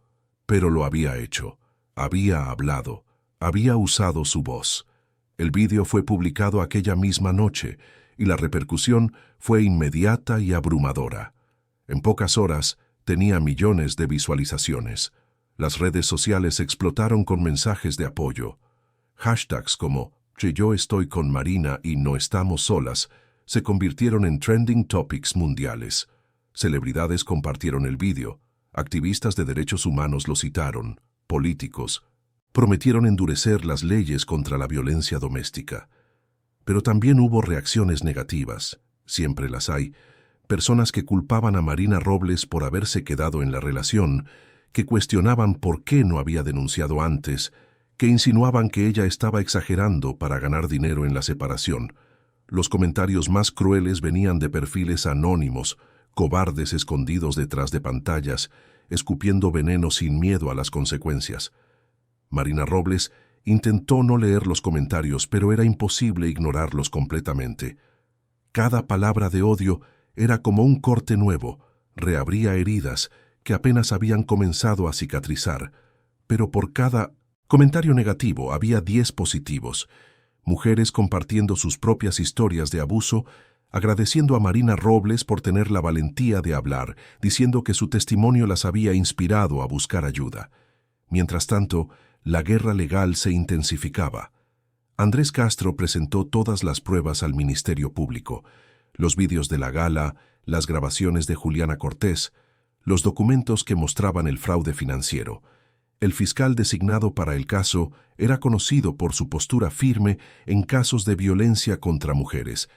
Pero lo había hecho. Había hablado. Había usado su voz. El vídeo fue publicado aquella misma noche y la repercusión fue inmediata y abrumadora. En pocas horas tenía millones de visualizaciones. Las redes sociales explotaron con mensajes de apoyo. Hashtags como "Yo estoy con Marina y no estamos solas" se convirtieron en trending topics mundiales. Celebridades compartieron el vídeo, activistas de derechos humanos lo citaron, políticos prometieron endurecer las leyes contra la violencia doméstica. Pero también hubo reacciones negativas, siempre las hay, personas que culpaban a Marina Robles por haberse quedado en la relación, que cuestionaban por qué no había denunciado antes, que insinuaban que ella estaba exagerando para ganar dinero en la separación. Los comentarios más crueles venían de perfiles anónimos, cobardes escondidos detrás de pantallas, escupiendo veneno sin miedo a las consecuencias. Marina Robles intentó no leer los comentarios, pero era imposible ignorarlos completamente. Cada palabra de odio era como un corte nuevo, reabría heridas que apenas habían comenzado a cicatrizar, pero por cada comentario negativo había 10 positivos. Mujeres compartiendo sus propias historias de abuso, agradeciendo a Marina Robles por tener la valentía de hablar, diciendo que su testimonio las había inspirado a buscar ayuda. Mientras tanto, la guerra legal se intensificaba. Andrés Castro presentó todas las pruebas al Ministerio Público: los vídeos de la gala, las grabaciones de Juliana Cortés, los documentos que mostraban el fraude financiero. El fiscal designado para el caso era conocido por su postura firme en casos de violencia contra mujeres,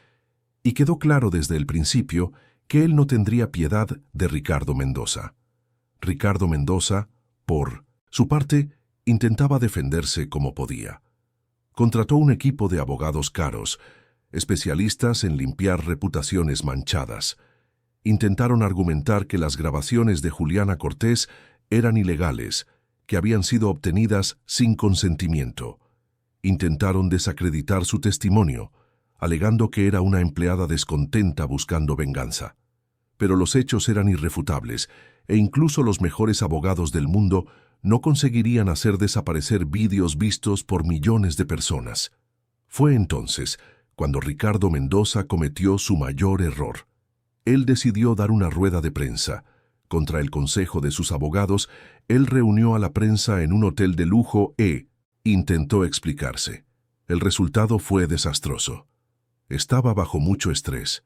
y quedó claro desde el principio que él no tendría piedad de Ricardo Mendoza. Ricardo Mendoza, por su parte, intentaba defenderse como podía. Contrató un equipo de abogados caros, especialistas en limpiar reputaciones manchadas. Intentaron argumentar que las grabaciones de Juliana Cortés eran ilegales, que habían sido obtenidas sin consentimiento. Intentaron desacreditar su testimonio, alegando que era una empleada descontenta buscando venganza. Pero los hechos eran irrefutables, e incluso los mejores abogados del mundo no conseguirían hacer desaparecer vídeos vistos por millones de personas. Fue entonces cuando Ricardo Mendoza cometió su mayor error. Él decidió dar una rueda de prensa. Contra el consejo de sus abogados, él reunió a la prensa en un hotel de lujo e intentó explicarse. El resultado fue desastroso. Estaba bajo mucho estrés.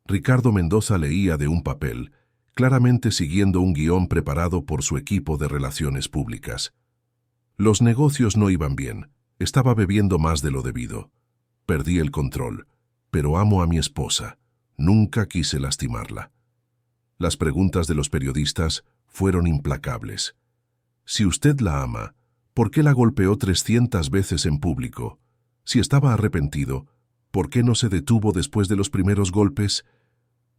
Ricardo Mendoza leía de un papel, claramente siguiendo un guión preparado por su equipo de relaciones públicas. Los negocios no iban bien. Estaba bebiendo más de lo debido. Perdí el control, pero amo a mi esposa. Nunca quise lastimarla. Las preguntas de los periodistas fueron implacables. Si usted la ama, ¿por qué la golpeó 300 veces en público? Si estaba arrepentido, ¿por qué no se detuvo después de los primeros golpes?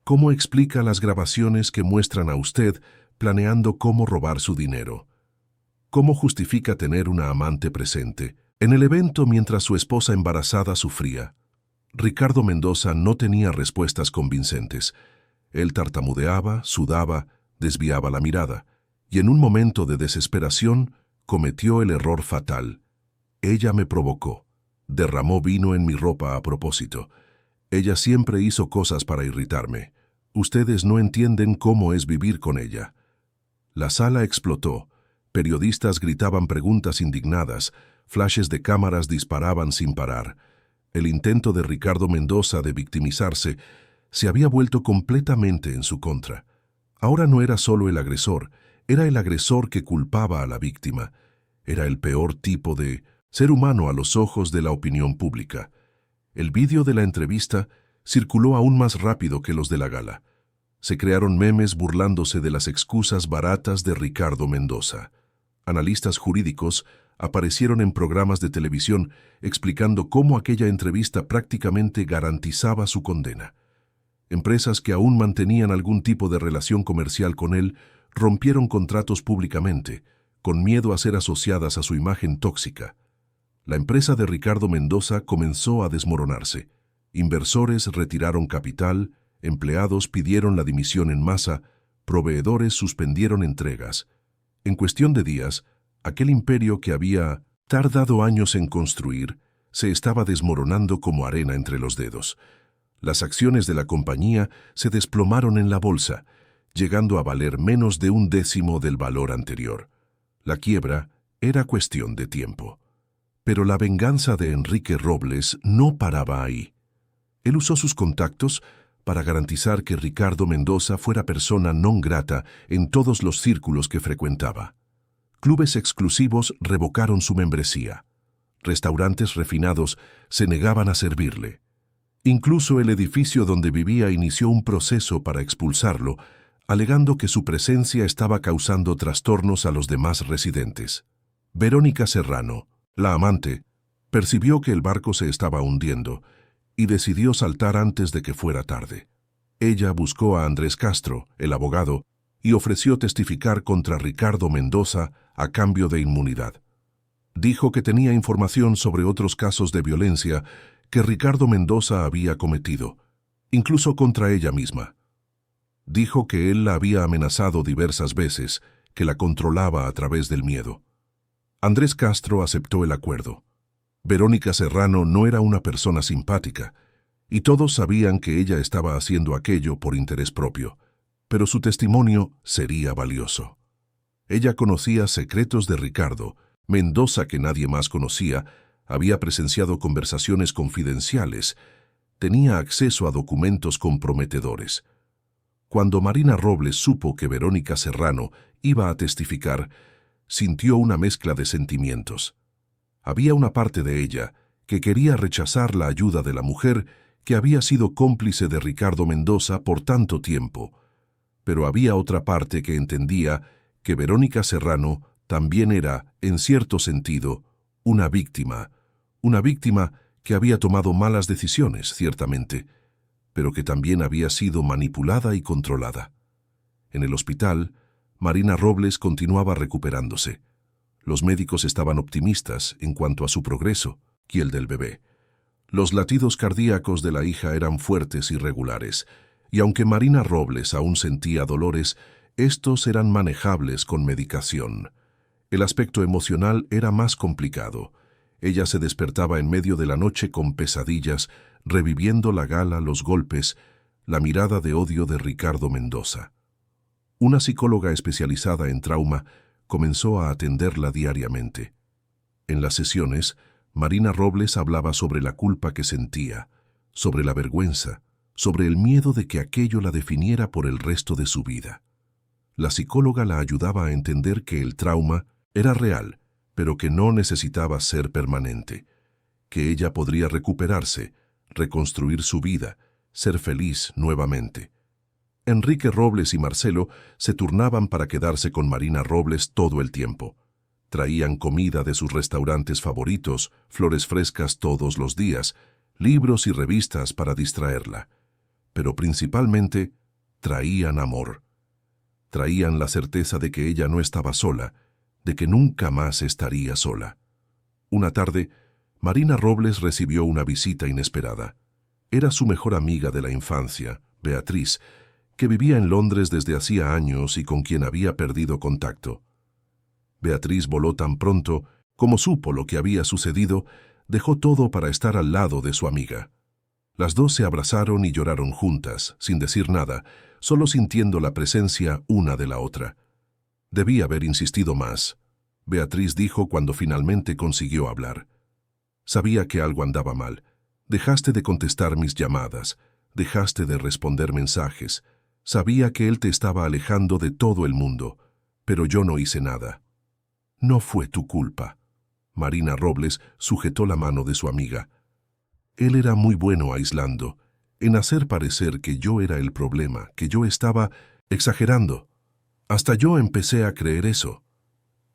¿Cómo explica las grabaciones que muestran a usted planeando cómo robar su dinero? ¿Cómo justifica tener una amante presente en el evento mientras su esposa embarazada sufría? Ricardo Mendoza no tenía respuestas convincentes. Él tartamudeaba, sudaba, desviaba la mirada, y en un momento de desesperación cometió el error fatal. Ella me provocó. Derramó vino en mi ropa a propósito. Ella siempre hizo cosas para irritarme. Ustedes no entienden cómo es vivir con ella. La sala explotó. Periodistas gritaban preguntas indignadas. Flashes de cámaras disparaban sin parar. El intento de Ricardo Mendoza de victimizarse se había vuelto completamente en su contra. Ahora no era solo el agresor, era el agresor que culpaba a la víctima. Era el peor tipo de ser humano a los ojos de la opinión pública. El vídeo de la entrevista circuló aún más rápido que los de la gala. Se crearon memes burlándose de las excusas baratas de Ricardo Mendoza. Analistas jurídicos aparecieron en programas de televisión explicando cómo aquella entrevista prácticamente garantizaba su condena. Empresas que aún mantenían algún tipo de relación comercial con él rompieron contratos públicamente, con miedo a ser asociadas a su imagen tóxica. La empresa de Ricardo Mendoza comenzó a desmoronarse. Inversores retiraron capital, empleados pidieron la dimisión en masa, proveedores suspendieron entregas. En cuestión de días, aquel imperio que había tardado años en construir se estaba desmoronando como arena entre los dedos. Las acciones de la compañía se desplomaron en la bolsa, llegando a valer menos de 1/10 del valor anterior. La quiebra era cuestión de tiempo. Pero la venganza de Enrique Robles no paraba ahí. Él usó sus contactos para garantizar que Ricardo Mendoza fuera persona non grata en todos los círculos que frecuentaba. Clubes exclusivos revocaron su membresía. Restaurantes refinados se negaban a servirle. Incluso el edificio donde vivía inició un proceso para expulsarlo, alegando que su presencia estaba causando trastornos a los demás residentes. Verónica Serrano, la amante, percibió que el barco se estaba hundiendo y decidió saltar antes de que fuera tarde. ella buscó a Andrés Castro, el abogado, y ofreció testificar contra Ricardo Mendoza a cambio de inmunidad. Dijo que tenía información sobre otros casos de violencia que Ricardo Mendoza había cometido, incluso contra ella misma. Dijo que él la había amenazado diversas veces, que la controlaba a través del miedo. Andrés Castro aceptó el acuerdo. Verónica Serrano no era una persona simpática, y todos sabían que ella estaba haciendo aquello por interés propio, pero su testimonio sería valioso. Ella conocía secretos de Ricardo Mendoza que nadie más conocía, había presenciado conversaciones confidenciales, tenía acceso a documentos comprometedores. Cuando Marina Robles supo que Verónica Serrano iba a testificar, sintió una mezcla de sentimientos. Había una parte de ella que quería rechazar la ayuda de la mujer que había sido cómplice de Ricardo Mendoza por tanto tiempo, pero había otra parte que entendía que Verónica Serrano también era, en cierto sentido, una víctima que había tomado malas decisiones, ciertamente, pero que también había sido manipulada y controlada. En el hospital, Marina Robles continuaba recuperándose. Los médicos estaban optimistas en cuanto a su progreso y el del bebé. Los latidos cardíacos de la hija eran fuertes y regulares, y aunque Marina Robles aún sentía dolores, estos eran manejables con medicación. El aspecto emocional era más complicado. Ella se despertaba en medio de la noche con pesadillas, reviviendo la gala, los golpes, la mirada de odio de Ricardo Mendoza. Una psicóloga especializada en trauma comenzó a atenderla diariamente. En las sesiones, Marina Robles hablaba sobre la culpa que sentía, sobre la vergüenza, sobre el miedo de que aquello la definiera por el resto de su vida. La psicóloga la ayudaba a entender que el trauma era real, pero que no necesitaba ser permanente, que ella podría recuperarse, reconstruir su vida, ser feliz nuevamente. Enrique Robles y Marcelo se turnaban para quedarse con Marina Robles todo el tiempo. Traían comida de sus restaurantes favoritos, flores frescas todos los días, libros y revistas para distraerla. Pero principalmente, traían amor. Traían la certeza de que ella no estaba sola, de que nunca más estaría sola. Una tarde, Marina Robles recibió una visita inesperada. Era su mejor amiga de la infancia, Beatriz, que vivía en Londres desde hacía años y con quien había perdido contacto. Beatriz voló tan pronto como supo lo que había sucedido, dejó todo para estar al lado de su amiga. Las dos se abrazaron y lloraron juntas, sin decir nada, solo sintiendo la presencia una de la otra. Debí haber insistido más, Beatriz dijo cuando finalmente consiguió hablar. Sabía que algo andaba mal. Dejaste de contestar mis llamadas, dejaste de responder mensajes. Sabía que él te estaba alejando de todo el mundo, pero yo no hice nada. No fue tu culpa. Marina Robles sujetó la mano de su amiga. Él era muy bueno aislando, en hacer parecer que yo era el problema, que yo estaba exagerando. Hasta yo empecé a creer eso.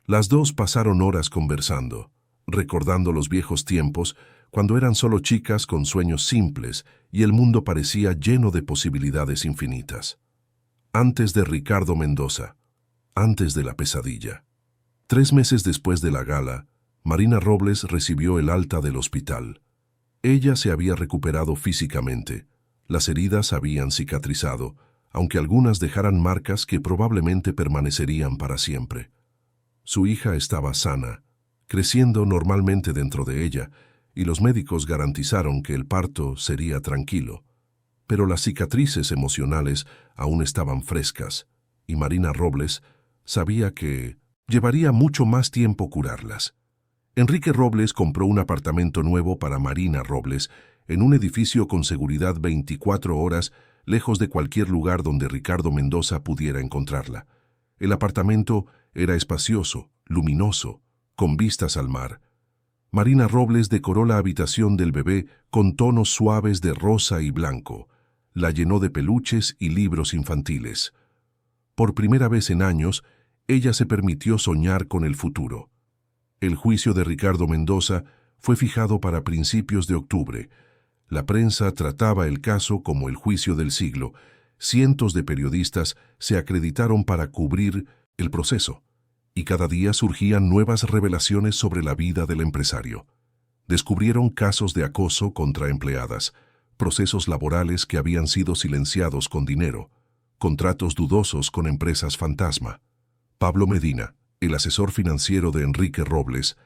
Las dos pasaron horas conversando, recordando los viejos tiempos, cuando eran solo chicas con sueños simples y el mundo parecía lleno de posibilidades infinitas. Antes de Ricardo Mendoza, antes de la pesadilla. 3 meses después de la gala, Marina Robles recibió el alta del hospital. Ella se había recuperado físicamente, las heridas habían cicatrizado, aunque algunas dejaran marcas que probablemente permanecerían para siempre. Su hija estaba sana, creciendo normalmente dentro de ella, y los médicos garantizaron que el parto sería tranquilo. Pero las cicatrices emocionales aún estaban frescas, y Marina Robles sabía que llevaría mucho más tiempo curarlas. Enrique Robles compró un apartamento nuevo para Marina Robles en un edificio con seguridad 24 horas, lejos de cualquier lugar donde Ricardo Mendoza pudiera encontrarla. El apartamento era espacioso, luminoso, con vistas al mar. Marina Robles decoró la habitación del bebé con tonos suaves de rosa y blanco. La llenó de peluches y libros infantiles. Por primera vez en años, ella se permitió soñar con el futuro. El juicio de Ricardo Mendoza fue fijado para principios de octubre. La prensa trataba el caso como el juicio del siglo, cientos de periodistas se acreditaron para cubrir el proceso, y cada día surgían nuevas revelaciones sobre la vida del empresario. Descubrieron casos de acoso contra empleadas, procesos laborales que habían sido silenciados con dinero, contratos dudosos con empresas fantasma. Pablo Medina, el asesor financiero de Enrique Robles,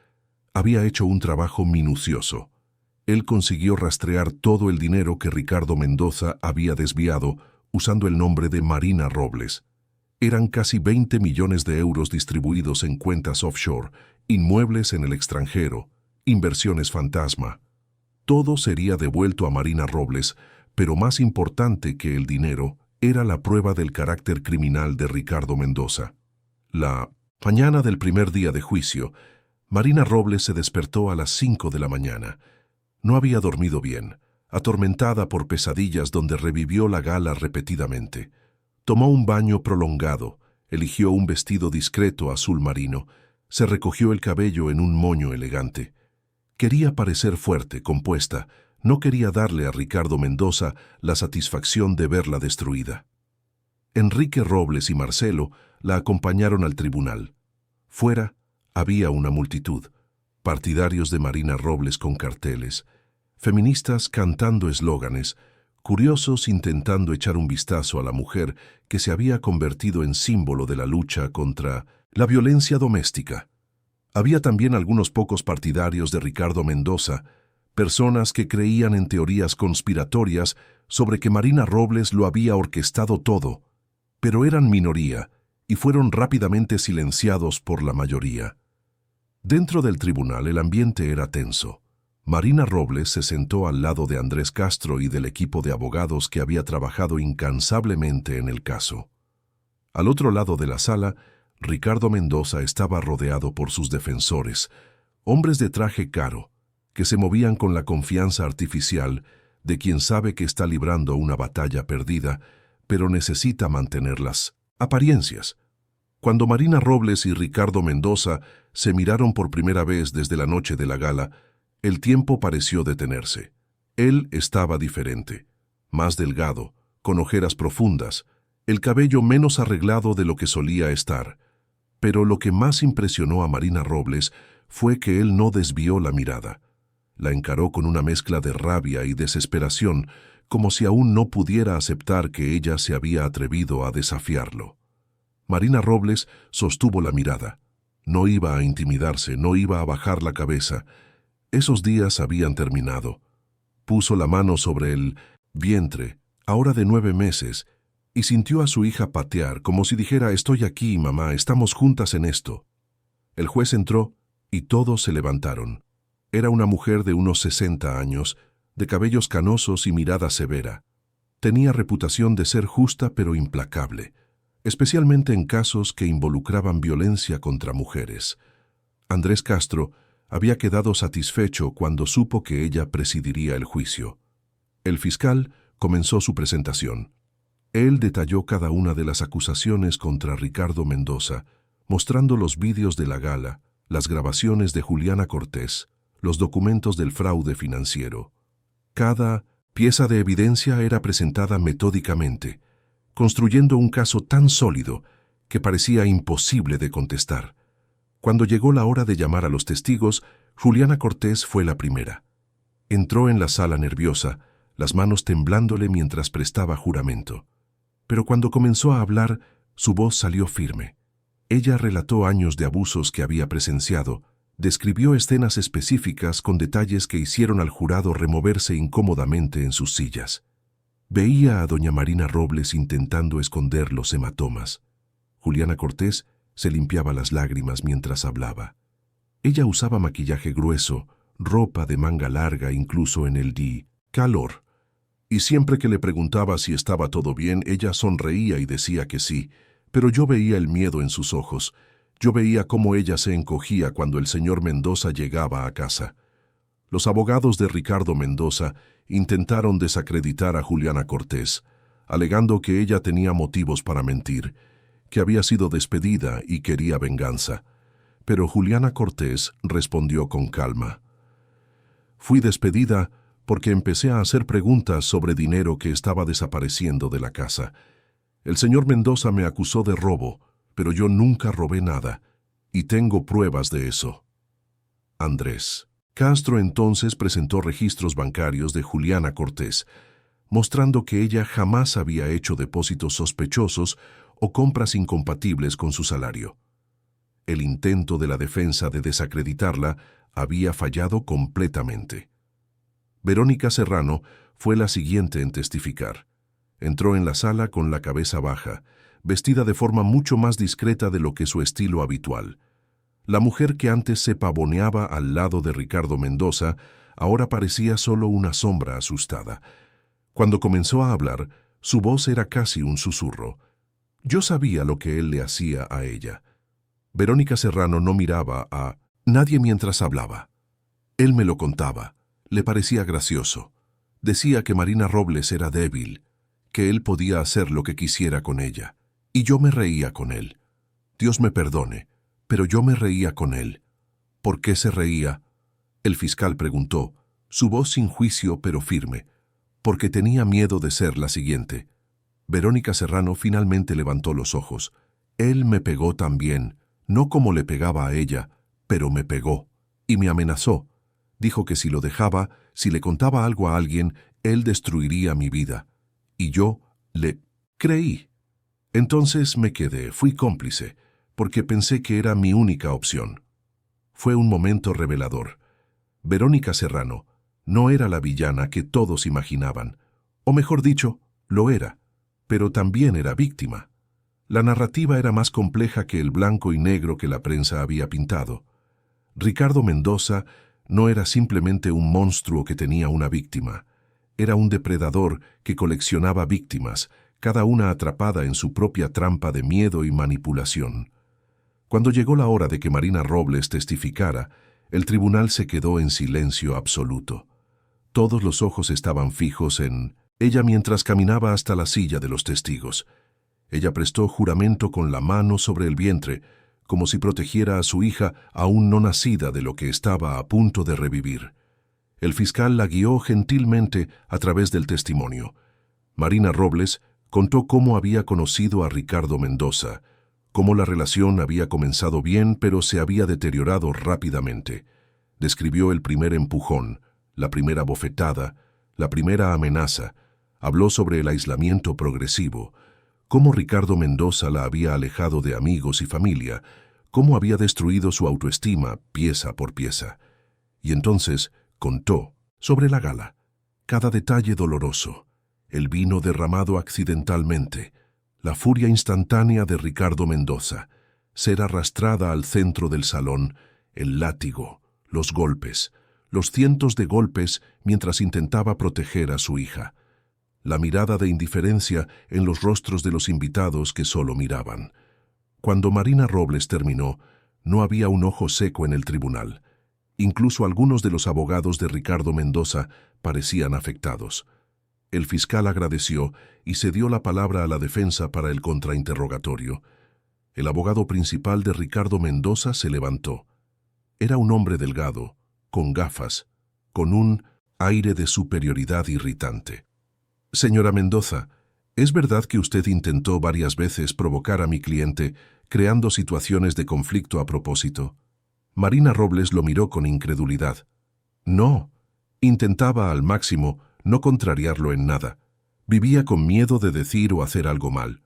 había hecho un trabajo minucioso. Él consiguió rastrear todo el dinero que Ricardo Mendoza había desviado usando el nombre de Marina Robles. Eran casi 20 millones de euros distribuidos en cuentas offshore, inmuebles en el extranjero, inversiones fantasma. Todo sería devuelto a Marina Robles, pero más importante que el dinero era la prueba del carácter criminal de Ricardo Mendoza. La mañana del primer día de juicio, Marina Robles se despertó a las 5 de la mañana. No había dormido bien, atormentada por pesadillas donde revivió la gala repetidamente. Tomó un baño prolongado, eligió un vestido discreto azul marino, se recogió el cabello en un moño elegante. Quería parecer fuerte, compuesta, no quería darle a Ricardo Mendoza la satisfacción de verla destruida. Enrique Robles y Marcelo la acompañaron al tribunal. Fuera había una multitud, partidarios de Marina Robles con carteles, feministas cantando eslóganes, curiosos intentando echar un vistazo a la mujer que se había convertido en símbolo de la lucha contra la violencia doméstica. Había también algunos pocos partidarios de Ricardo Mendoza, personas que creían en teorías conspiratorias sobre que Marina Robles lo había orquestado todo, pero eran minoría y fueron rápidamente silenciados por la mayoría. Dentro del tribunal el ambiente era tenso. Marina Robles se sentó al lado de Andrés Castro y del equipo de abogados que había trabajado incansablemente en el caso. Al otro lado de la sala, Ricardo Mendoza estaba rodeado por sus defensores, hombres de traje caro, que se movían con la confianza artificial de quien sabe que está librando una batalla perdida, pero necesita mantener las apariencias. Cuando Marina Robles y Ricardo Mendoza se miraron por primera vez desde la noche de la gala, el tiempo pareció detenerse. Él estaba diferente, más delgado, con ojeras profundas, el cabello menos arreglado de lo que solía estar. Pero lo que más impresionó a Marina Robles fue que él no desvió la mirada. La encaró con una mezcla de rabia y desesperación, como si aún no pudiera aceptar que ella se había atrevido a desafiarlo. Marina Robles sostuvo la mirada. No iba a intimidarse, no iba a bajar la cabeza. Esos días habían terminado. Puso la mano sobre el vientre, ahora de 9 meses, y sintió a su hija patear, como si dijera: «Estoy aquí, mamá, estamos juntas en esto». El juez entró y todos se levantaron. Era una mujer de unos 60 años, de cabellos canosos y mirada severa. Tenía reputación de ser justa pero implacable, especialmente en casos que involucraban violencia contra mujeres. Andrés Castro había quedado satisfecho cuando supo que ella presidiría el juicio. El fiscal comenzó su presentación. Él detalló cada una de las acusaciones contra Ricardo Mendoza, mostrando los vídeos de la gala, las grabaciones de Juliana Cortés, los documentos del fraude financiero. Cada pieza de evidencia era presentada metódicamente, construyendo un caso tan sólido que parecía imposible de contestar. Cuando llegó la hora de llamar a los testigos, Juliana Cortés fue la primera. Entró en la sala nerviosa, las manos temblándole mientras prestaba juramento. Pero cuando comenzó a hablar, su voz salió firme. Ella relató años de abusos que había presenciado, describió escenas específicas con detalles que hicieron al jurado removerse incómodamente en sus sillas. Veía a doña Marina Robles intentando esconder los hematomas. Juliana Cortés se limpiaba las lágrimas mientras hablaba. Ella usaba maquillaje grueso, ropa de manga larga incluso en el calor. Y siempre que le preguntaba si estaba todo bien, ella sonreía y decía que sí, pero yo veía el miedo en sus ojos. Yo veía cómo ella se encogía cuando el señor Mendoza llegaba a casa. Los abogados de Ricardo Mendoza intentaron desacreditar a Juliana Cortés, alegando que ella tenía motivos para mentir, que había sido despedida y quería venganza. Pero Juliana Cortés respondió con calma: «Fui despedida porque empecé a hacer preguntas sobre dinero que estaba desapareciendo de la casa. El señor Mendoza me acusó de robo, pero yo nunca robé nada, y tengo pruebas de eso. Andrés Castro entonces presentó registros bancarios de Juliana Cortés, mostrando que ella jamás había hecho depósitos sospechosos o compras incompatibles con su salario. El intento de la defensa de desacreditarla había fallado completamente. Verónica Serrano fue la siguiente en testificar. Entró en la sala con la cabeza baja, vestida de forma mucho más discreta de lo que su estilo habitual. La mujer que antes se pavoneaba al lado de Ricardo Mendoza ahora parecía solo una sombra asustada. Cuando comenzó a hablar, su voz era casi un susurro. Yo sabía lo que él le hacía a ella. Verónica Serrano no miraba a nadie mientras hablaba. Él me lo contaba. Le parecía gracioso. Decía que Marina Robles era débil, que él podía hacer lo que quisiera con ella. Y yo me reía con él. Dios me perdone, pero yo me reía con él. ¿Por qué se reía? El fiscal preguntó, su voz sin juicio pero firme, porque tenía miedo de ser la siguiente. Verónica Serrano finalmente levantó los ojos. Él me pegó también, no como le pegaba a ella, pero me pegó, y me amenazó. Dijo que si lo dejaba, si le contaba algo a alguien, él destruiría mi vida. Y yo le creí. Entonces me quedé, fui cómplice, porque pensé que era mi única opción. Fue un momento revelador. Verónica Serrano no era la villana que todos imaginaban, o mejor dicho, lo era, pero también era víctima. La narrativa era más compleja que el blanco y negro que la prensa había pintado. Ricardo Mendoza no era simplemente un monstruo que tenía una víctima. Era un depredador que coleccionaba víctimas, cada una atrapada en su propia trampa de miedo y manipulación. Cuando llegó la hora de que Marina Robles testificara, el tribunal se quedó en silencio absoluto. Todos los ojos estaban fijos en ella mientras caminaba hasta la silla de los testigos. Ella prestó juramento con la mano sobre el vientre, como si protegiera a su hija aún no nacida de lo que estaba a punto de revivir. El fiscal la guió gentilmente a través del testimonio. Marina Robles contó cómo había conocido a Ricardo Mendoza, cómo la relación había comenzado bien pero se había deteriorado rápidamente. Describió el primer empujón, la primera bofetada, la primera amenaza. Habló sobre el aislamiento progresivo, cómo Ricardo Mendoza la había alejado de amigos y familia, cómo había destruido su autoestima pieza por pieza. Y entonces contó sobre la gala, cada detalle doloroso, el vino derramado accidentalmente, la furia instantánea de Ricardo Mendoza, ser arrastrada al centro del salón, el látigo, los golpes, los cientos de golpes mientras intentaba proteger a su hija. La mirada de indiferencia en los rostros de los invitados que solo miraban. Cuando Marina Robles terminó, no había un ojo seco en el tribunal. Incluso algunos de los abogados de Ricardo Mendoza parecían afectados. El fiscal agradeció y cedió la palabra a la defensa para el contrainterrogatorio. El abogado principal de Ricardo Mendoza se levantó. Era un hombre delgado, con gafas, con un aire de superioridad irritante. Señora Mendoza, ¿es verdad que usted intentó varias veces provocar a mi cliente creando situaciones de conflicto a propósito? Marina Robles lo miró con incredulidad. No, intentaba al máximo no contrariarlo en nada. Vivía con miedo de decir o hacer algo mal.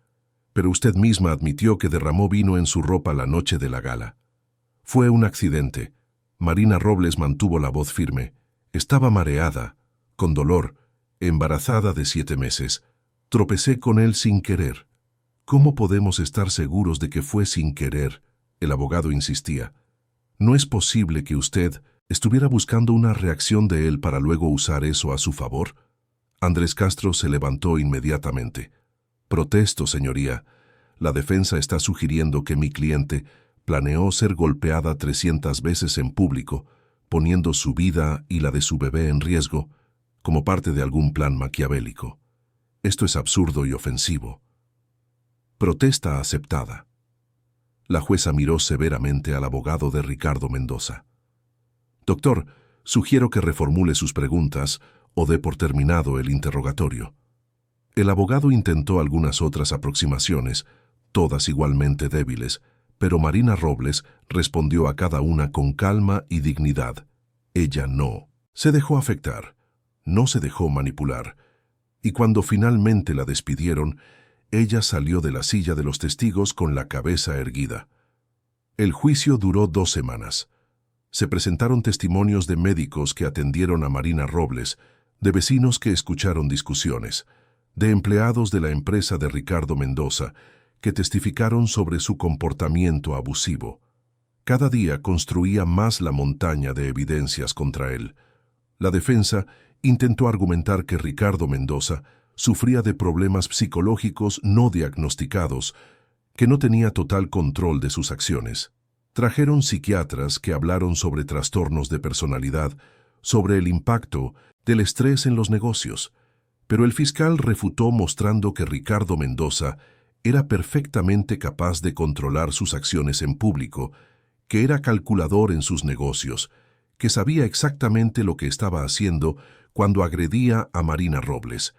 Pero usted misma admitió que derramó vino en su ropa la noche de la gala. Fue un accidente. Marina Robles mantuvo la voz firme. Estaba mareada, con dolor, embarazada de 7 meses. Tropecé con él sin querer. ¿Cómo podemos estar seguros de que fue sin querer? El abogado insistía. ¿No es posible que usted estuviera buscando una reacción de él para luego usar eso a su favor? Andrés Castro se levantó inmediatamente. Protesto, señoría. La defensa está sugiriendo que mi cliente planeó ser golpeada 300 veces en público, poniendo su vida y la de su bebé en riesgo, como parte de algún plan maquiavélico. Esto es absurdo y ofensivo. Protesta aceptada. La jueza miró severamente al abogado de Ricardo Mendoza. Doctor, sugiero que reformule sus preguntas o dé por terminado el interrogatorio. El abogado intentó algunas otras aproximaciones, todas igualmente débiles, pero Marina Robles respondió a cada una con calma y dignidad. Ella no. Se dejó afectar, no se dejó manipular, y cuando finalmente la despidieron, ella salió de la silla de los testigos con la cabeza erguida. El juicio duró 2 semanas. Se presentaron testimonios de médicos que atendieron a Marina Robles, de vecinos que escucharon discusiones, de empleados de la empresa de Ricardo Mendoza, que testificaron sobre su comportamiento abusivo. Cada día construía más la montaña de evidencias contra él. La defensa intentó argumentar que Ricardo Mendoza sufría de problemas psicológicos no diagnosticados, que no tenía total control de sus acciones. Trajeron psiquiatras que hablaron sobre trastornos de personalidad, sobre el impacto del estrés en los negocios, pero el fiscal refutó mostrando que Ricardo Mendoza era perfectamente capaz de controlar sus acciones en público, que era calculador en sus negocios, que sabía exactamente lo que estaba haciendo cuando agredía a Marina Robles.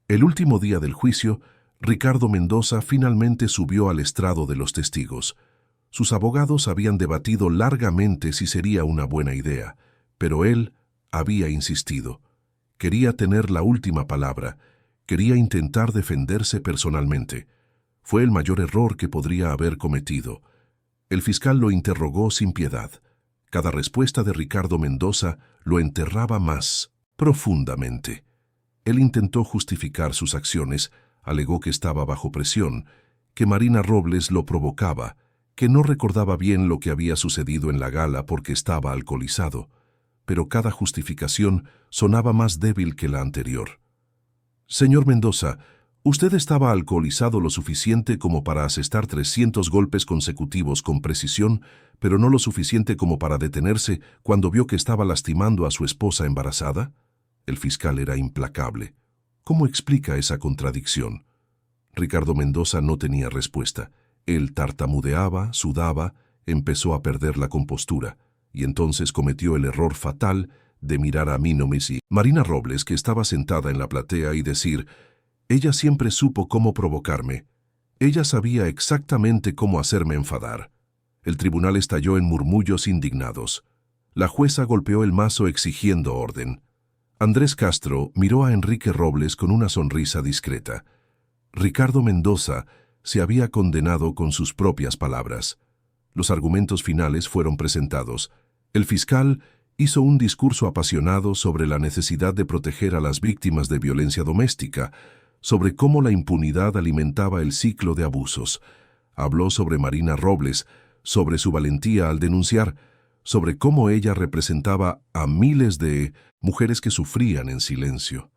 El último día del juicio, Ricardo Mendoza finalmente subió al estrado de los testigos. Sus abogados habían debatido largamente si sería una buena idea, pero él había insistido. Quería tener la última palabra, quería intentar defenderse personalmente. Fue el mayor error que podría haber cometido. El fiscal lo interrogó sin piedad. Cada respuesta de Ricardo Mendoza lo enterraba más profundamente. Él intentó justificar sus acciones, alegó que estaba bajo presión, que Marina Robles lo provocaba, que no recordaba bien lo que había sucedido en la gala porque estaba alcoholizado, pero cada justificación sonaba más débil que la anterior. Señor Mendoza, usted estaba alcoholizado lo suficiente como para asestar 300 golpes consecutivos con precisión, pero no lo suficiente como para detenerse cuando vio que estaba lastimando a su esposa embarazada. El fiscal era implacable. ¿Cómo explica esa contradicción? Ricardo Mendoza no tenía respuesta. Él tartamudeaba, sudaba, empezó a perder la compostura, y entonces cometió el error fatal de mirar a Minomis y Marina Robles, que estaba sentada en la platea, y decir: «Ella siempre supo cómo provocarme. Ella sabía exactamente cómo hacerme enfadar». El tribunal estalló en murmullos indignados. La jueza golpeó el mazo exigiendo orden. Andrés Castro miró a Enrique Robles con una sonrisa discreta. Ricardo Mendoza se había condenado con sus propias palabras. Los argumentos finales fueron presentados. El fiscal hizo un discurso apasionado sobre la necesidad de proteger a las víctimas de violencia doméstica, sobre cómo la impunidad alimentaba el ciclo de abusos. Habló sobre Marina Robles, sobre su valentía al denunciar, sobre cómo ella representaba a miles de mujeres que sufrían en silencio.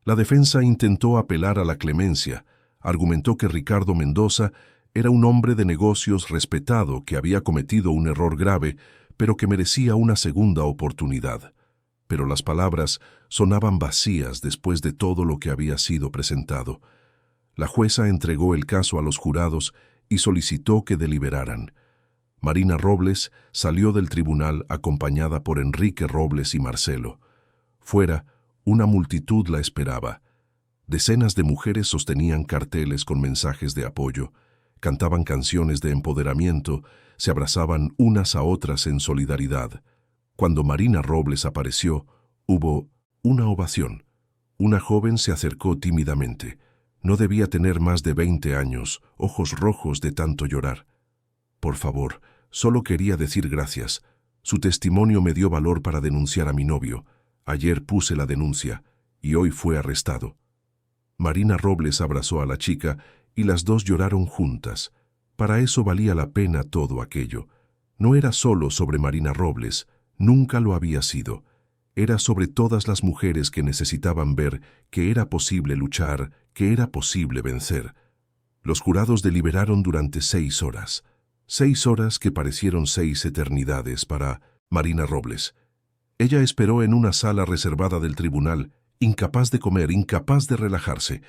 La defensa intentó apelar a la clemencia, argumentó que Ricardo Mendoza era un hombre de negocios respetado que había cometido un error grave, pero que merecía una segunda oportunidad. Pero las palabras sonaban vacías después de todo lo que había sido presentado. La jueza entregó el caso a los jurados y solicitó que deliberaran. Marina Robles salió del tribunal acompañada por Enrique Robles y Marcelo. Fuera, una multitud la esperaba. Decenas de mujeres sostenían carteles con mensajes de apoyo, cantaban canciones de empoderamiento, se abrazaban unas a otras en solidaridad. Cuando Marina Robles apareció, hubo una ovación. Una joven se acercó tímidamente. No debía tener más de 20 años, ojos rojos de tanto llorar. «Por favor, solo quería decir gracias. Su testimonio me dio valor para denunciar a mi novio. Ayer puse la denuncia y hoy fue arrestado». Marina Robles abrazó a la chica y las dos lloraron juntas. Para eso valía la pena todo aquello. No era solo sobre Marina Robles, nunca lo había sido. Era sobre todas las mujeres que necesitaban ver que era posible luchar, que era posible vencer. Los jurados deliberaron durante 6 horas. 6 horas que parecieron 6 eternidades para Marina Robles. Ella esperó en una sala reservada del tribunal, incapaz de comer, incapaz de relajarse.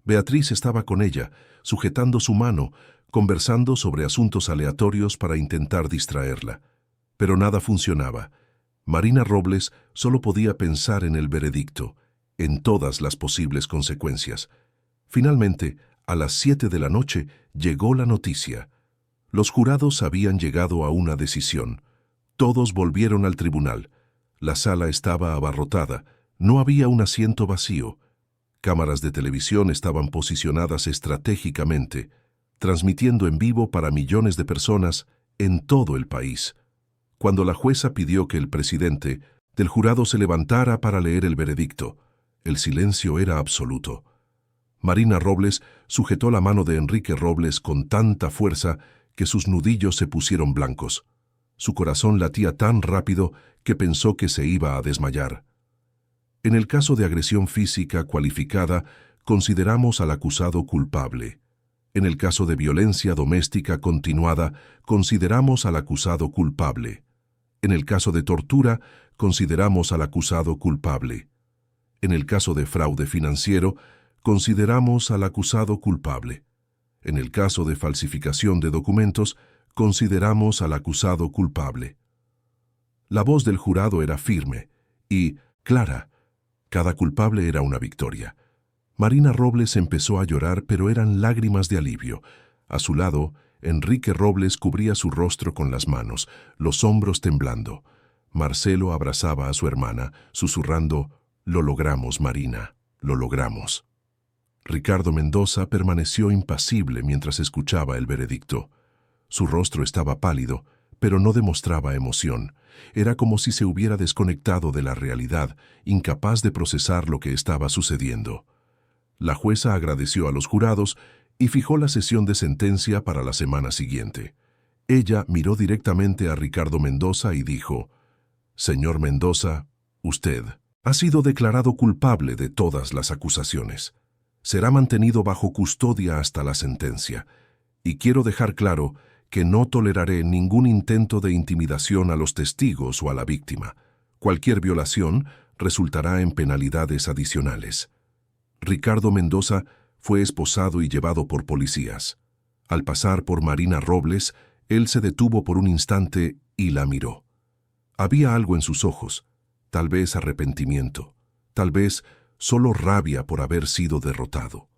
Beatriz estaba con ella, sujetando su mano, conversando sobre asuntos aleatorios para intentar distraerla. Pero nada funcionaba. Marina Robles solo podía pensar en el veredicto, en todas las posibles consecuencias. Finalmente, a las 7 de la noche, llegó la noticia. Los jurados habían llegado a una decisión. Todos volvieron al tribunal. La sala estaba abarrotada. No había un asiento vacío. Cámaras de televisión estaban posicionadas estratégicamente, transmitiendo en vivo para millones de personas en todo el país. Cuando la jueza pidió que el presidente del jurado se levantara para leer el veredicto, el silencio era absoluto. Marina Robles sujetó la mano de Enrique Robles con tanta fuerza que sus nudillos se pusieron blancos. Su corazón latía tan rápido que pensó que se iba a desmayar. En el caso de agresión física cualificada, consideramos al acusado culpable. En el caso de violencia doméstica continuada, consideramos al acusado culpable. En el caso de tortura, consideramos al acusado culpable. En el caso de fraude financiero, consideramos al acusado culpable. En el caso de falsificación de documentos, consideramos al acusado culpable. La voz del jurado era firme y clara. Cada culpable era una victoria. Marina Robles empezó a llorar, pero eran lágrimas de alivio. A su lado, Enrique Robles cubría su rostro con las manos, los hombros temblando. Marcelo abrazaba a su hermana, susurrando: «Lo logramos, Marina, lo logramos». Ricardo Mendoza permaneció impasible mientras escuchaba el veredicto. Su rostro estaba pálido, pero no demostraba emoción. Era como si se hubiera desconectado de la realidad, incapaz de procesar lo que estaba sucediendo. La jueza agradeció a los jurados y fijó la sesión de sentencia para la semana siguiente. Ella miró directamente a Ricardo Mendoza y dijo: «Señor Mendoza, usted ha sido declarado culpable de todas las acusaciones. Será mantenido bajo custodia hasta la sentencia. Y quiero dejar claro que no toleraré ningún intento de intimidación a los testigos o a la víctima. Cualquier violación resultará en penalidades adicionales». Ricardo Mendoza fue esposado y llevado por policías. Al pasar por Marina Robles, él se detuvo por un instante y la miró. Había algo en sus ojos, tal vez arrepentimiento, tal vez solo rabia por haber sido derrotado.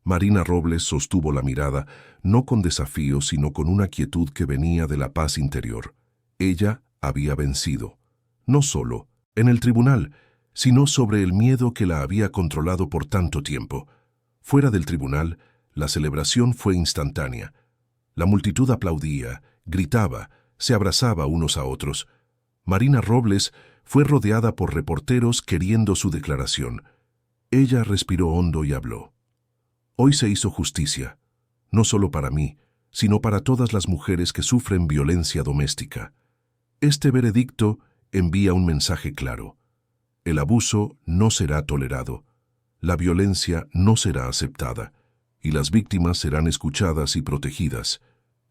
Marina Robles sostuvo la mirada, no con desafío, sino con una quietud que venía de la paz interior. Ella había vencido, no solo en el tribunal, sino sobre el miedo que la había controlado por tanto tiempo. Fuera del tribunal, la celebración fue instantánea. La multitud aplaudía, gritaba, se abrazaba unos a otros. Marina Robles fue rodeada por reporteros queriendo su declaración. Ella respiró hondo y habló. «Hoy se hizo justicia, no solo para mí, sino para todas las mujeres que sufren violencia doméstica. Este veredicto envía un mensaje claro. El abuso no será tolerado, la violencia no será aceptada, y las víctimas serán escuchadas y protegidas.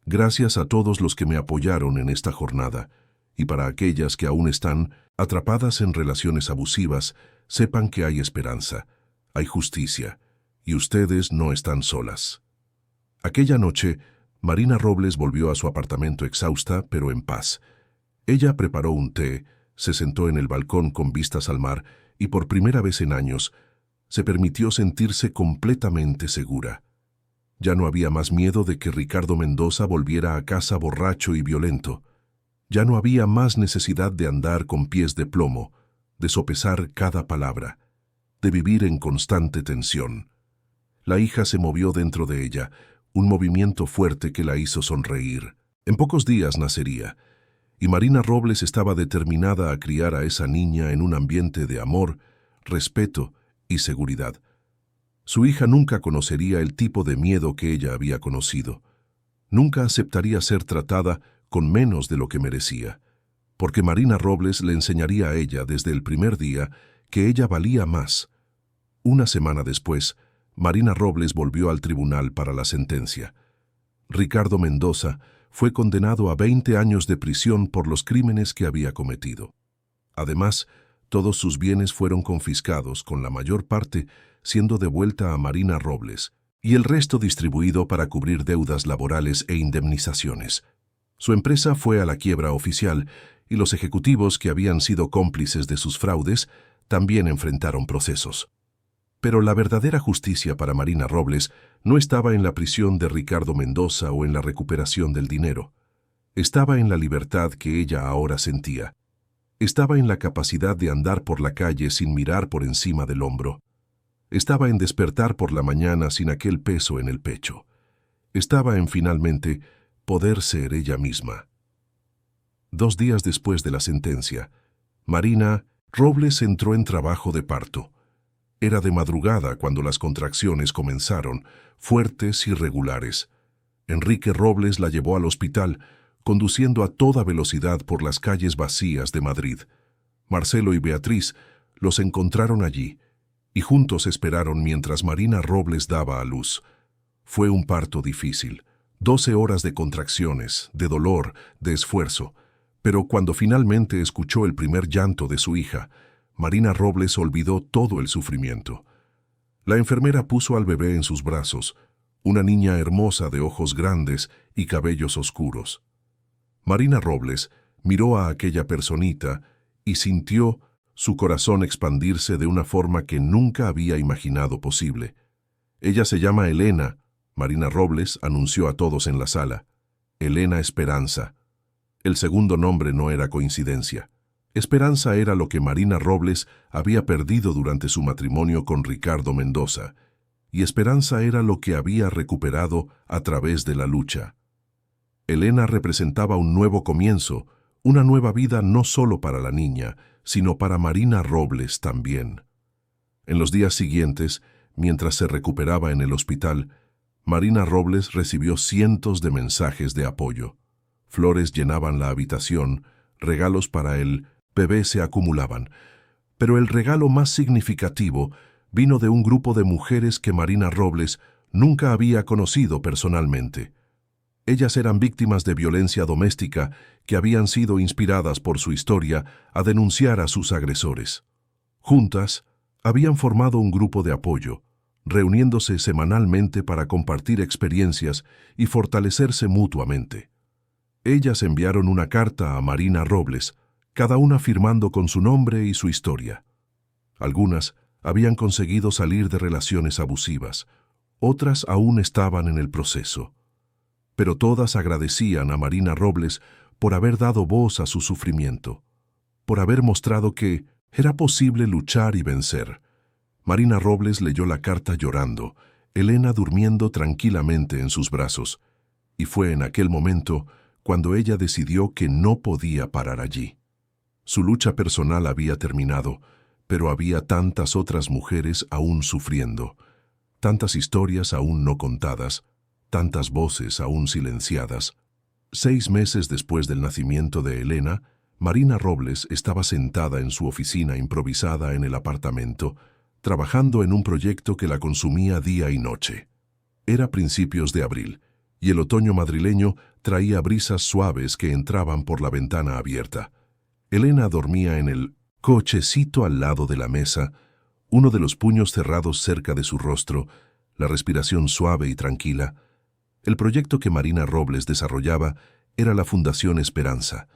Gracias a todos los que me apoyaron en esta jornada, y para aquellas que aún están atrapadas en relaciones abusivas, sepan que hay esperanza, hay justicia, y ustedes no están solas». Aquella noche, Marina Robles volvió a su apartamento exhausta, pero en paz. Ella preparó un té, se sentó en el balcón con vistas al mar y por primera vez en años se permitió sentirse completamente segura. Ya no había más miedo de que Ricardo Mendoza volviera a casa borracho y violento. Ya no había más necesidad de andar con pies de plomo, de sopesar cada palabra, de vivir en constante tensión. La hija se movió dentro de ella, un movimiento fuerte que la hizo sonreír. En pocos días nacería, y Marina Robles estaba determinada a criar a esa niña en un ambiente de amor, respeto y seguridad. Su hija nunca conocería el tipo de miedo que ella había conocido. Nunca aceptaría ser tratada con menos de lo que merecía, porque Marina Robles le enseñaría a ella desde el primer día que ella valía más. Una semana después, Marina Robles volvió al tribunal para la sentencia. Ricardo Mendoza fue condenado a 20 años de prisión por los crímenes que había cometido. Además, todos sus bienes fueron confiscados, con la mayor parte siendo devuelta a Marina Robles, y el resto distribuido para cubrir deudas laborales e indemnizaciones. Su empresa fue a la quiebra oficial y los ejecutivos que habían sido cómplices de sus fraudes también enfrentaron procesos. Pero la verdadera justicia para Marina Robles no estaba en la prisión de Ricardo Mendoza o en la recuperación del dinero. Estaba en la libertad que ella ahora sentía. Estaba en la capacidad de andar por la calle sin mirar por encima del hombro. Estaba en despertar por la mañana sin aquel peso en el pecho. Estaba en, finalmente, poder ser ella misma. 2 días después de la sentencia, Marina Robles entró en trabajo de parto. Era de madrugada cuando las contracciones comenzaron, fuertes y regulares. Enrique Robles la llevó al hospital, conduciendo a toda velocidad por las calles vacías de Madrid. Marcelo y Beatriz los encontraron allí, y juntos esperaron mientras Marina Robles daba a luz. Fue un parto difícil, 12 horas de contracciones, de dolor, de esfuerzo, pero cuando finalmente escuchó el primer llanto de su hija, Marina Robles olvidó todo el sufrimiento. La enfermera puso al bebé en sus brazos, una niña hermosa de ojos grandes y cabellos oscuros. Marina Robles miró a aquella personita y sintió su corazón expandirse de una forma que nunca había imaginado posible. Ella se llama Elena, Marina Robles anunció a todos en la sala. Elena Esperanza. El segundo nombre no era coincidencia. Esperanza era lo que Marina Robles había perdido durante su matrimonio con Ricardo Mendoza, y Esperanza era lo que había recuperado a través de la lucha. Elena representaba un nuevo comienzo, una nueva vida no solo para la niña, sino para Marina Robles también. En los días siguientes, mientras se recuperaba en el hospital, Marina Robles recibió cientos de mensajes de apoyo. Flores llenaban la habitación, regalos para el bebé se acumulaban, pero el regalo más significativo vino de un grupo de mujeres que Marina Robles nunca había conocido personalmente. Ellas eran víctimas de violencia doméstica que habían sido inspiradas por su historia a denunciar a sus agresores. Juntas, habían formado un grupo de apoyo, reuniéndose semanalmente para compartir experiencias y fortalecerse mutuamente. Ellas enviaron una carta a Marina Robles, cada una firmando con su nombre y su historia. Algunas habían conseguido salir de relaciones abusivas, otras aún estaban en el proceso. Pero todas agradecían a Marina Robles por haber dado voz a su sufrimiento, por haber mostrado que era posible luchar y vencer. Marina Robles leyó la carta llorando, Elena durmiendo tranquilamente en sus brazos, y fue en aquel momento cuando ella decidió que no podía parar allí. Su lucha personal había terminado, pero había tantas otras mujeres aún sufriendo, tantas historias aún no contadas, tantas voces aún silenciadas. 6 meses después del nacimiento de Elena, Marina Robles estaba sentada en su oficina improvisada en el apartamento, trabajando en un proyecto que la consumía día y noche. Era principios de abril, y el otoño madrileño traía brisas suaves que entraban por la ventana abierta. Elena dormía en el cochecito al lado de la mesa, uno de los puños cerrados cerca de su rostro, la respiración suave y tranquila. El proyecto que Marina Robles desarrollaba era la Fundación Esperanza.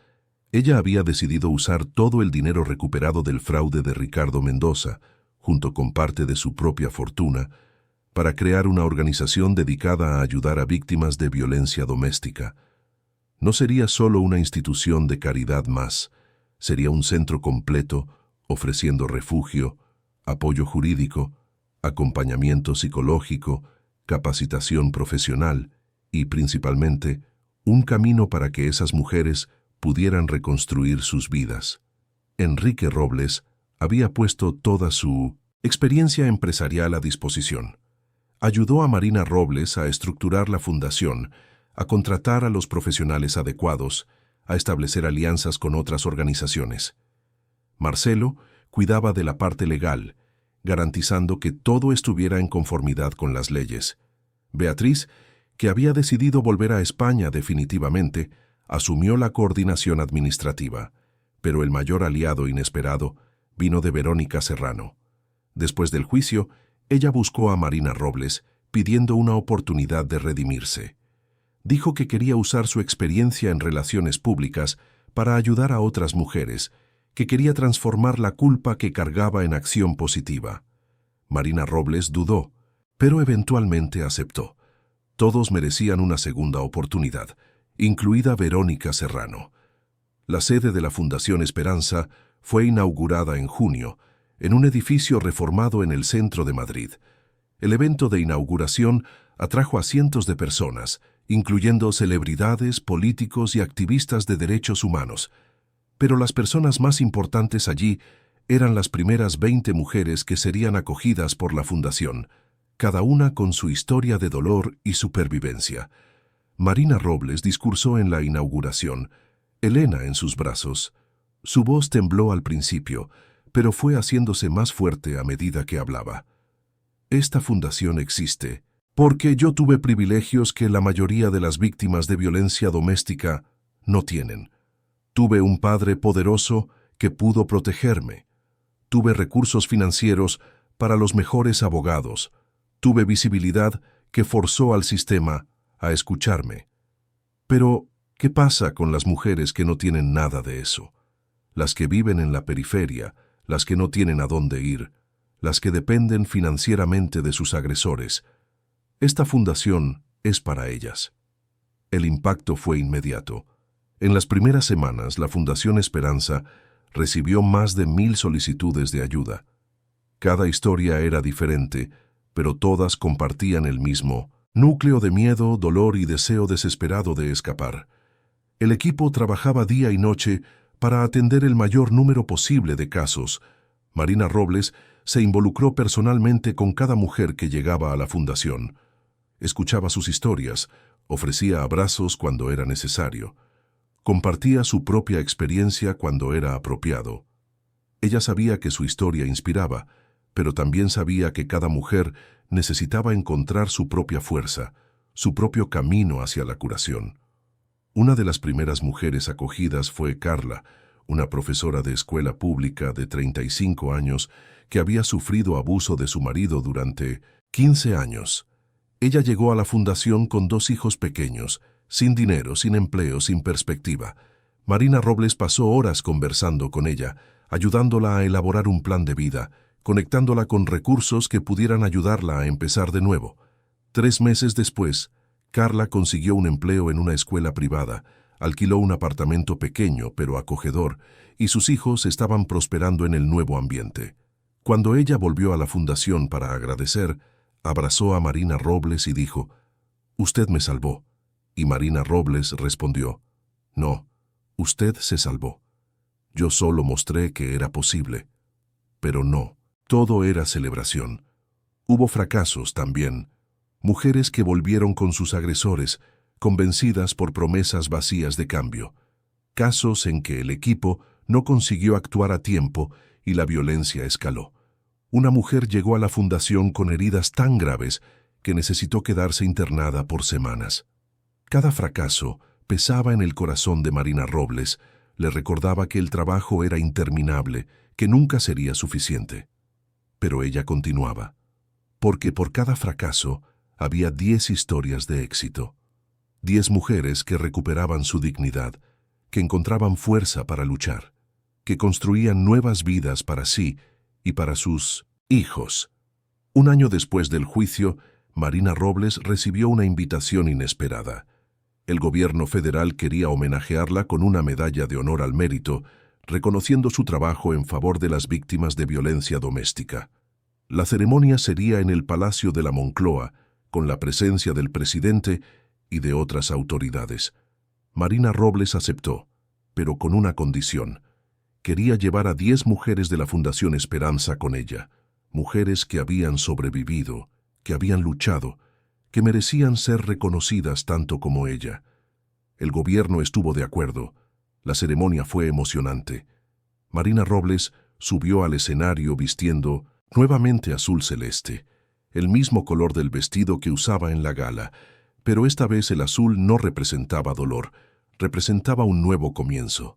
Ella había decidido usar todo el dinero recuperado del fraude de Ricardo Mendoza, junto con parte de su propia fortuna, para crear una organización dedicada a ayudar a víctimas de violencia doméstica. No sería solo una institución de caridad más, sería un centro completo, ofreciendo refugio, apoyo jurídico, acompañamiento psicológico, capacitación profesional y, principalmente, un camino para que esas mujeres pudieran reconstruir sus vidas. Enrique Robles había puesto toda su experiencia empresarial a disposición. Ayudó a Marina Robles a estructurar la fundación, a contratar a los profesionales adecuados, a establecer alianzas con otras organizaciones. Marcelo cuidaba de la parte legal, garantizando que todo estuviera en conformidad con las leyes. Beatriz, que había decidido volver a España definitivamente, asumió la coordinación administrativa, pero el mayor aliado inesperado vino de Verónica Serrano. Después del juicio, ella buscó a Marina Robles, pidiendo una oportunidad de redimirse. Dijo que quería usar su experiencia en relaciones públicas para ayudar a otras mujeres, que quería transformar la culpa que cargaba en acción positiva. Marina Robles dudó, pero eventualmente aceptó. Todos merecían una segunda oportunidad, incluida Verónica Serrano. La sede de la Fundación Esperanza fue inaugurada en junio, en un edificio reformado en el centro de Madrid. El evento de inauguración atrajo a cientos de personas, incluyendo celebridades, políticos y activistas de derechos humanos. Pero las personas más importantes allí eran las primeras 20 mujeres que serían acogidas por la Fundación, cada una con su historia de dolor y supervivencia. Marina Robles discursó en la inauguración, Elena en sus brazos. Su voz tembló al principio, pero fue haciéndose más fuerte a medida que hablaba. Esta fundación existe porque yo tuve privilegios que la mayoría de las víctimas de violencia doméstica no tienen. Tuve un padre poderoso que pudo protegerme. Tuve recursos financieros para los mejores abogados. Tuve visibilidad que forzó al sistema a escucharme. Pero, ¿qué pasa con las mujeres que no tienen nada de eso? Las que viven en la periferia, las que no tienen a dónde ir, las que dependen financieramente de sus agresores. Esta fundación es para ellas. El impacto fue inmediato. En las primeras semanas, la Fundación Esperanza recibió más de 1000 solicitudes de ayuda. Cada historia era diferente, pero todas compartían el mismo núcleo de miedo, dolor y deseo desesperado de escapar. El equipo trabajaba día y noche para atender el mayor número posible de casos. Marina Robles se involucró personalmente con cada mujer que llegaba a la fundación. Escuchaba sus historias, ofrecía abrazos cuando era necesario. Compartía su propia experiencia cuando era apropiado. Ella sabía que su historia inspiraba, pero también sabía que cada mujer necesitaba encontrar su propia fuerza, su propio camino hacia la curación. Una de las primeras mujeres acogidas fue Carla, una profesora de escuela pública de 35 años que había sufrido abuso de su marido durante 15 años. Ella llegó a la fundación con 2 hijos pequeños, sin dinero, sin empleo, sin perspectiva. Marina Robles pasó horas conversando con ella, ayudándola a elaborar un plan de vida, conectándola con recursos que pudieran ayudarla a empezar de nuevo. 3 meses después, Carla consiguió un empleo en una escuela privada, alquiló un apartamento pequeño pero acogedor, y sus hijos estaban prosperando en el nuevo ambiente. Cuando ella volvió a la fundación para agradecer, abrazó a Marina Robles y dijo, «Usted me salvó». Y Marina Robles respondió, «No, usted se salvó. Yo solo mostré que era posible». Pero no, todo era celebración. Hubo fracasos también. Mujeres que volvieron con sus agresores, convencidas por promesas vacías de cambio. Casos en que el equipo no consiguió actuar a tiempo y la violencia escaló. Una mujer llegó a la fundación con heridas tan graves que necesitó quedarse internada por semanas. Cada fracaso pesaba en el corazón de Marina Robles, le recordaba que el trabajo era interminable, que nunca sería suficiente. Pero ella continuaba, porque por cada fracaso había 10 historias de éxito. 10 mujeres que recuperaban su dignidad, que encontraban fuerza para luchar, que construían nuevas vidas para sí y para sus hijos. Un año después del juicio, Marina Robles recibió una invitación inesperada. El gobierno federal quería homenajearla con una medalla de honor al mérito, reconociendo su trabajo en favor de las víctimas de violencia doméstica. La ceremonia sería en el Palacio de la Moncloa, con la presencia del presidente y de otras autoridades. Marina Robles aceptó, pero con una condición. Quería llevar a 10 mujeres de la Fundación Esperanza con ella, mujeres que habían sobrevivido, que habían luchado, que merecían ser reconocidas tanto como ella. El gobierno estuvo de acuerdo. La ceremonia fue emocionante. Marina Robles subió al escenario vistiendo nuevamente azul celeste, el mismo color del vestido que usaba en la gala, pero esta vez el azul no representaba dolor, representaba un nuevo comienzo.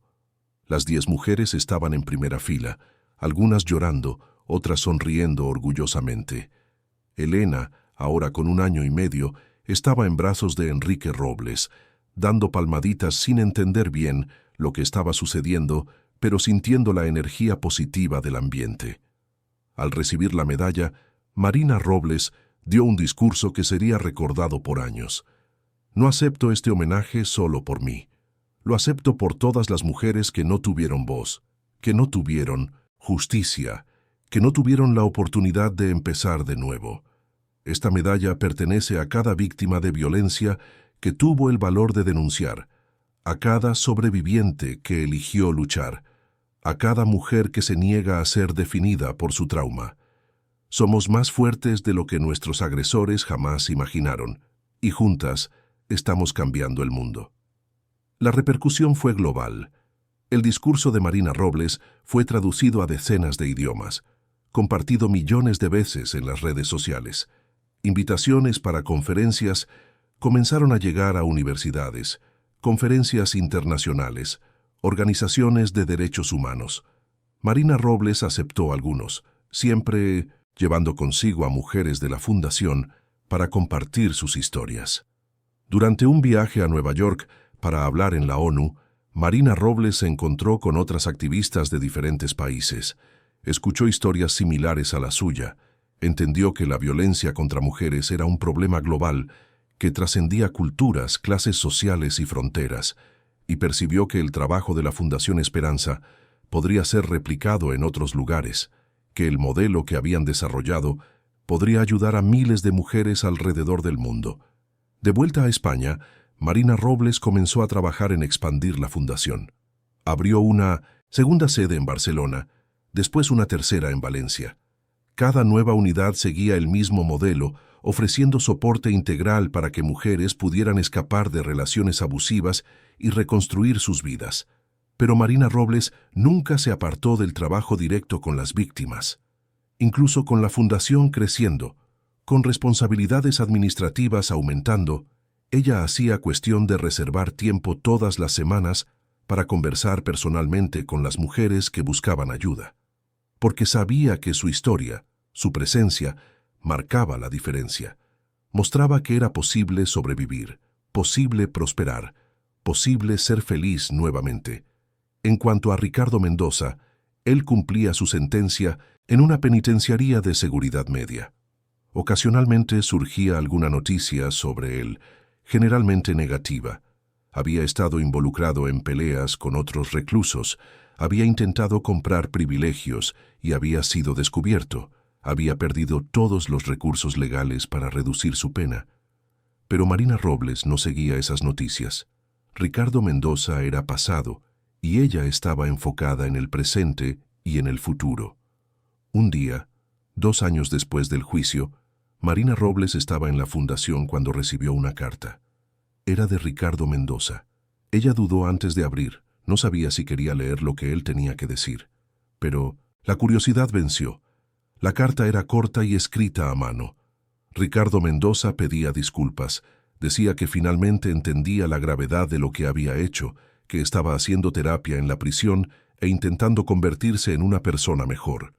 Las 10 mujeres estaban en primera fila, algunas llorando, otras sonriendo orgullosamente. Elena, ahora con 1 año y medio, estaba en brazos de Enrique Robles. dando palmaditas sin entender bien lo que estaba sucediendo, pero sintiendo la energía positiva del ambiente. Al recibir la medalla, Marina Robles dio un discurso que sería recordado por años. No acepto este homenaje solo por mí. Lo acepto por todas las mujeres que no tuvieron voz, que no tuvieron justicia, que no tuvieron la oportunidad de empezar de nuevo. Esta medalla pertenece a cada víctima de violencia que tuvo el valor de denunciar, a cada sobreviviente que eligió luchar, a cada mujer que se niega a ser definida por su trauma. Somos más fuertes de lo que nuestros agresores jamás imaginaron, y juntas estamos cambiando el mundo. La repercusión fue global. El discurso de Marina Robles fue traducido a decenas de idiomas, compartido millones de veces en las redes sociales. Invitaciones para conferencias comenzaron a llegar a universidades, conferencias internacionales, organizaciones de derechos humanos. Marina Robles aceptó algunos, siempre llevando consigo a mujeres de la Fundación para compartir sus historias. Durante un viaje a Nueva York para hablar en la ONU, Marina Robles se encontró con otras activistas de diferentes países. Escuchó historias similares a la suya, entendió que la violencia contra mujeres era un problema global que trascendía culturas, clases sociales y fronteras, y percibió que el trabajo de la Fundación Esperanza podría ser replicado en otros lugares, que el modelo que habían desarrollado podría ayudar a miles de mujeres alrededor del mundo. De vuelta a España, Marina Robles comenzó a trabajar en expandir la fundación. Abrió una segunda sede en Barcelona, después una tercera en Valencia. Cada nueva unidad seguía el mismo modelo, ofreciendo soporte integral para que mujeres pudieran escapar de relaciones abusivas y reconstruir sus vidas. Pero Marina Robles nunca se apartó del trabajo directo con las víctimas. Incluso con la fundación creciendo, con responsabilidades administrativas aumentando, ella hacía cuestión de reservar tiempo todas las semanas para conversar personalmente con las mujeres que buscaban ayuda, porque sabía que su historia, su presencia, marcaba la diferencia. Mostraba que era posible sobrevivir, posible prosperar, posible ser feliz nuevamente. En cuanto a Ricardo Mendoza, él cumplía su sentencia en una penitenciaría de seguridad media. Ocasionalmente surgía alguna noticia sobre él, generalmente negativa. Había estado involucrado en peleas con otros reclusos, había intentado comprar privilegios y había sido descubierto. Había perdido todos los recursos legales para reducir su pena. Pero Marina Robles no seguía esas noticias. Ricardo Mendoza era pasado y ella estaba enfocada en el presente y en el futuro. Un día, 2 años después del juicio, Marina Robles estaba en la fundación cuando recibió una carta. Era de Ricardo Mendoza. Ella dudó antes de abrir, no sabía si quería leer lo que él tenía que decir. Pero la curiosidad venció. La carta era corta y escrita a mano. Ricardo Mendoza pedía disculpas, decía que finalmente entendía la gravedad de lo que había hecho, que estaba haciendo terapia en la prisión e intentando convertirse en una persona mejor.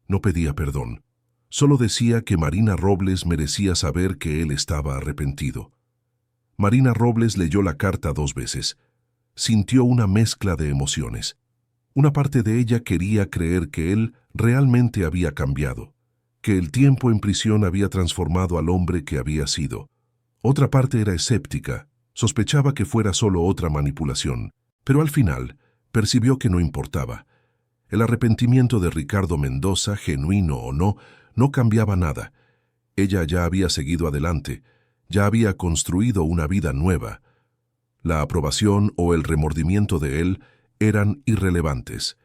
No pedía perdón. Solo decía que Marina Robles merecía saber que él estaba arrepentido. Marina Robles leyó la carta 2 veces. Sintió una mezcla de emociones. Una parte de ella quería creer que él realmente había cambiado, que el tiempo en prisión había transformado al hombre que había sido. Otra parte era escéptica, sospechaba que fuera solo otra manipulación, pero al final percibió que no importaba. El arrepentimiento de Ricardo Mendoza, genuino o no, no cambiaba nada. Ella ya había seguido adelante, ya había construido una vida nueva. La aprobación o el remordimiento de él eran irrelevantes.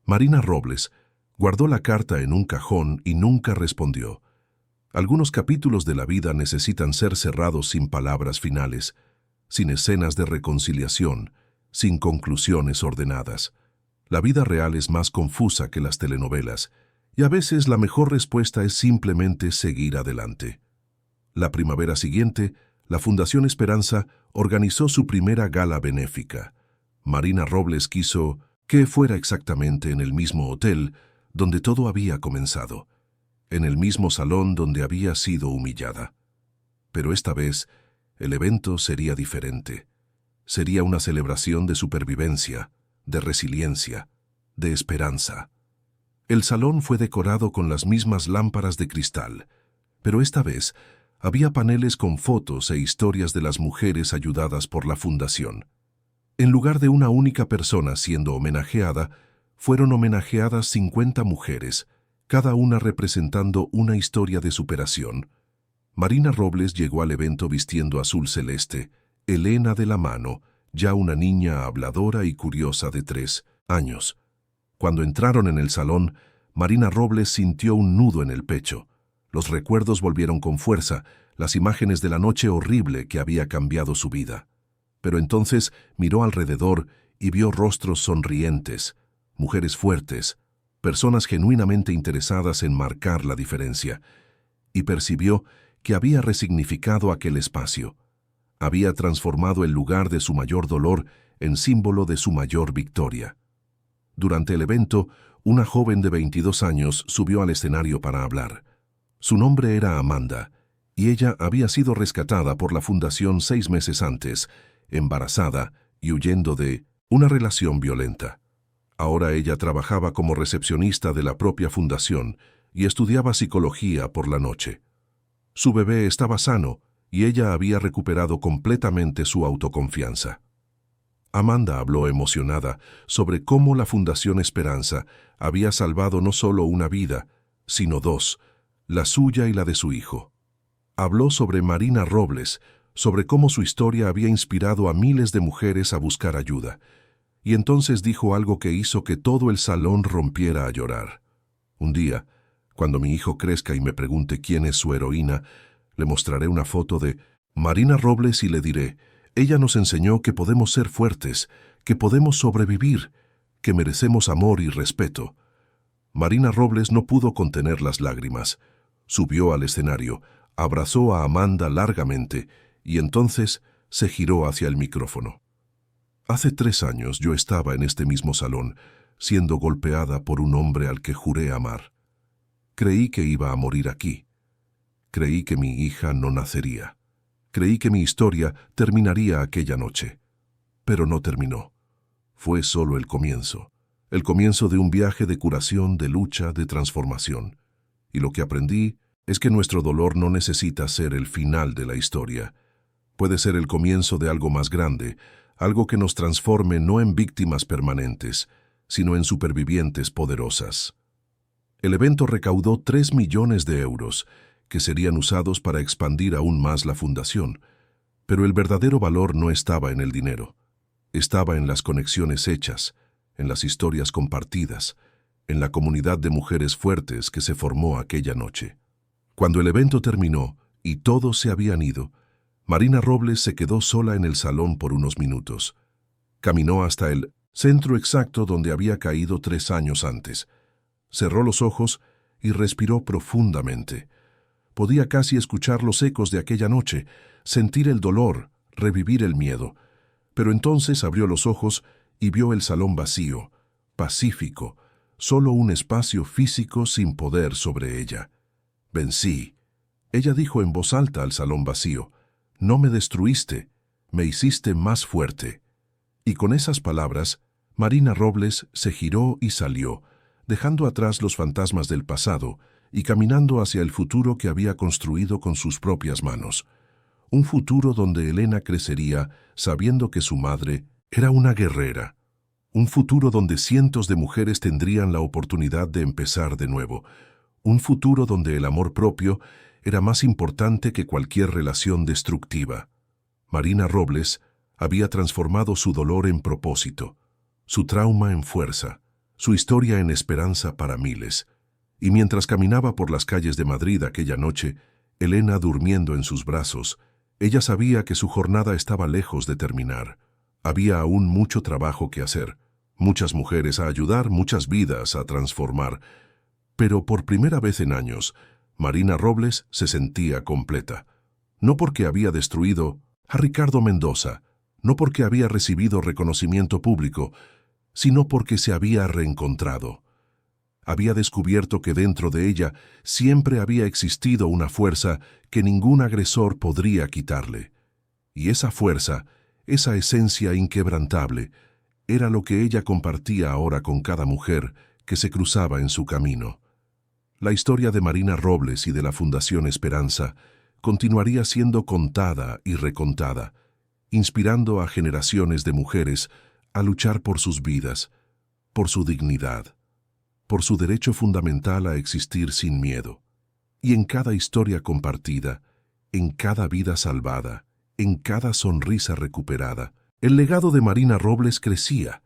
Marina Robles guardó la carta en un cajón y nunca respondió. Algunos capítulos de la vida necesitan ser cerrados sin palabras finales, sin escenas de reconciliación, sin conclusiones ordenadas. La vida real es más confusa que las telenovelas, y a veces la mejor respuesta es simplemente seguir adelante. La primavera siguiente, la Fundación Esperanza organizó su primera gala benéfica. Marina Robles quiso que fuera exactamente en el mismo hotel donde todo había comenzado, en el mismo salón donde había sido humillada. Pero esta vez, el evento sería diferente. Sería una celebración de supervivencia, de resiliencia, de esperanza. El salón fue decorado con las mismas lámparas de cristal, pero esta vez había paneles con fotos e historias de las mujeres ayudadas por la fundación. En lugar de una única persona siendo homenajeada, fueron homenajeadas 50 mujeres, cada una representando una historia de superación. Marina Robles llegó al evento vistiendo azul celeste, Elena de la mano, ya una niña habladora y curiosa de 3 años. Cuando entraron en el salón, Marina Robles sintió un nudo en el pecho. Los recuerdos volvieron con fuerza, las imágenes de la noche horrible que había cambiado su vida. Pero entonces miró alrededor y vio rostros sonrientes, mujeres fuertes, personas genuinamente interesadas en marcar la diferencia, y percibió que había resignificado aquel espacio. Había transformado el lugar de su mayor dolor en símbolo de su mayor victoria. Durante el evento, una joven de 22 años subió al escenario para hablar. Su nombre era Amanda, y ella había sido rescatada por la fundación 6 meses antes, embarazada y huyendo de una relación violenta. Ahora ella trabajaba como recepcionista de la propia fundación y estudiaba psicología por la noche. Su bebé estaba sano y ella había recuperado completamente su autoconfianza. Amanda habló emocionada sobre cómo la Fundación Esperanza había salvado no solo una vida, sino 2, la suya y la de su hijo. Habló sobre Marina Robles, sobre cómo su historia había inspirado a miles de mujeres a buscar ayuda. Y entonces dijo algo que hizo que todo el salón rompiera a llorar. Un día, cuando mi hijo crezca y me pregunte quién es su heroína, le mostraré una foto de Marina Robles y le diré, ella nos enseñó que podemos ser fuertes, que podemos sobrevivir, que merecemos amor y respeto. Marina Robles no pudo contener las lágrimas. Subió al escenario, abrazó a Amanda largamente y entonces se giró hacia el micrófono. Hace 3 años yo estaba en este mismo salón, siendo golpeada por un hombre al que juré amar. Creí que iba a morir aquí. Creí que mi hija no nacería. Creí que mi historia terminaría aquella noche. Pero no terminó. Fue solo el comienzo de un viaje de curación, de lucha, de transformación. Y lo que aprendí es que nuestro dolor no necesita ser el final de la historia. Puede ser el comienzo de algo más grande, algo que nos transforme no en víctimas permanentes, sino en supervivientes poderosas. El evento recaudó 3 millones de euros, que serían usados para expandir aún más la fundación. Pero el verdadero valor no estaba en el dinero. Estaba en las conexiones hechas, en las historias compartidas, en la comunidad de mujeres fuertes que se formó aquella noche. Cuando el evento terminó y todos se habían ido, Marina Robles se quedó sola en el salón por unos minutos. Caminó hasta el centro exacto donde había caído 3 años antes. Cerró los ojos y respiró profundamente. Podía casi escuchar los ecos de aquella noche, sentir el dolor, revivir el miedo. Pero entonces abrió los ojos y vio el salón vacío, pacífico, solo un espacio físico sin poder sobre ella. Vencí. Ella dijo en voz alta al salón vacío, no me destruiste, me hiciste más fuerte. Y con esas palabras, Marina Robles se giró y salió, dejando atrás los fantasmas del pasado y caminando hacia el futuro que había construido con sus propias manos. Un futuro donde Elena crecería sabiendo que su madre era una guerrera. Un futuro donde cientos de mujeres tendrían la oportunidad de empezar de nuevo. Un futuro donde el amor propio era más importante que cualquier relación destructiva. Marina Robles había transformado su dolor en propósito, su trauma en fuerza, su historia en esperanza para miles. Y mientras caminaba por las calles de Madrid aquella noche, Elena durmiendo en sus brazos, ella sabía que su jornada estaba lejos de terminar. Había aún mucho trabajo que hacer, muchas mujeres a ayudar, muchas vidas a transformar. Pero por primera vez en años, Marina Robles se sentía completa. No porque había destruido a Ricardo Mendoza, no porque había recibido reconocimiento público, sino porque se había reencontrado. Había descubierto que dentro de ella siempre había existido una fuerza que ningún agresor podría quitarle. Y esa fuerza esa esencia inquebrantable, era lo que ella compartía ahora con cada mujer que se cruzaba en su camino. La historia de Marina Robles y de la Fundación Esperanza continuaría siendo contada y recontada, inspirando a generaciones de mujeres a luchar por sus vidas, por su dignidad, por su derecho fundamental a existir sin miedo. Y en cada historia compartida, en cada vida salvada, en cada sonrisa recuperada, el legado de Marina Robles crecía,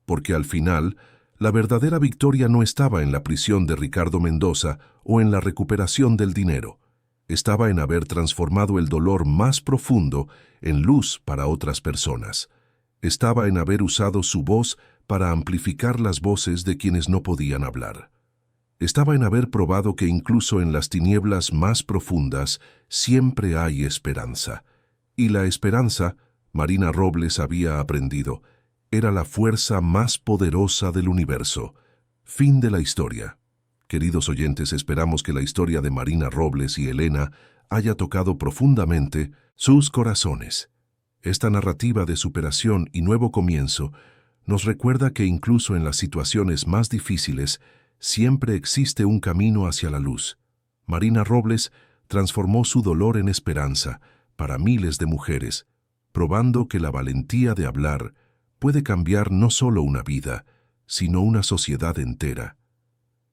porque al final, la verdadera victoria no estaba en la prisión de Ricardo Mendoza o en la recuperación del dinero. Estaba en haber transformado el dolor más profundo en luz para otras personas. Estaba en haber usado su voz para amplificar las voces de quienes no podían hablar. Estaba en haber probado que incluso en las tinieblas más profundas siempre hay esperanza. Y la esperanza, Marina Robles había aprendido, era la fuerza más poderosa del universo. Fin de la historia. Queridos oyentes, esperamos que la historia de Marina Robles y Elena haya tocado profundamente sus corazones. Esta narrativa de superación y nuevo comienzo nos recuerda que incluso en las situaciones más difíciles siempre existe un camino hacia la luz. Marina Robles transformó su dolor en esperanza para miles de mujeres, probando que la valentía de hablar puede cambiar no solo una vida, sino una sociedad entera.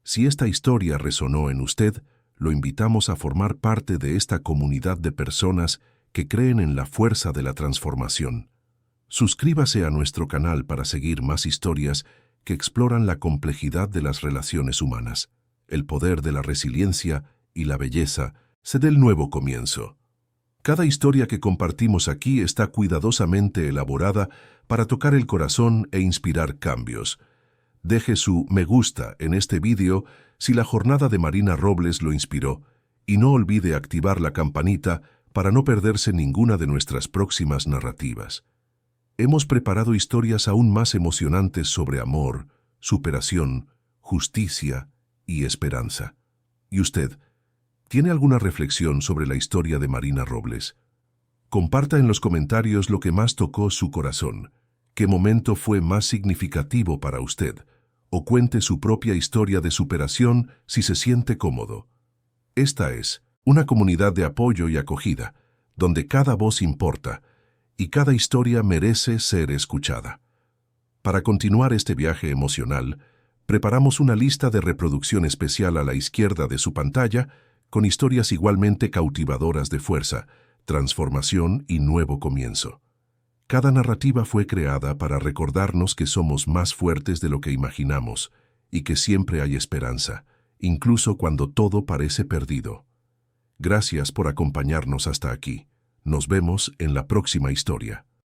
Si esta historia resonó en usted, lo invitamos a formar parte de esta comunidad de personas que creen en la fuerza de la transformación. Suscríbase a nuestro canal para seguir más historias que exploran la complejidad de las relaciones humanas, el poder de la resiliencia y la belleza del nuevo comienzo. Cada historia que compartimos aquí está cuidadosamente elaborada para tocar el corazón e inspirar cambios. Deje su me gusta en este vídeo si la jornada de Marina Robles lo inspiró y no olvide activar la campanita para no perderse ninguna de nuestras próximas narrativas. Hemos preparado historias aún más emocionantes sobre amor, superación, justicia y esperanza. ¿Y usted tiene alguna reflexión sobre la historia de Marina Robles? Comparta en los comentarios lo que más tocó su corazón, qué momento fue más significativo para usted, o cuente su propia historia de superación si se siente cómodo. Esta es una comunidad de apoyo y acogida, donde cada voz importa y cada historia merece ser escuchada. Para continuar este viaje emocional, preparamos una lista de reproducción especial a la izquierda de su pantalla con historias igualmente cautivadoras de fuerza, transformación y nuevo comienzo. Cada narrativa fue creada para recordarnos que somos más fuertes de lo que imaginamos y que siempre hay esperanza, incluso cuando todo parece perdido. Gracias por acompañarnos hasta aquí. Nos vemos en la próxima historia.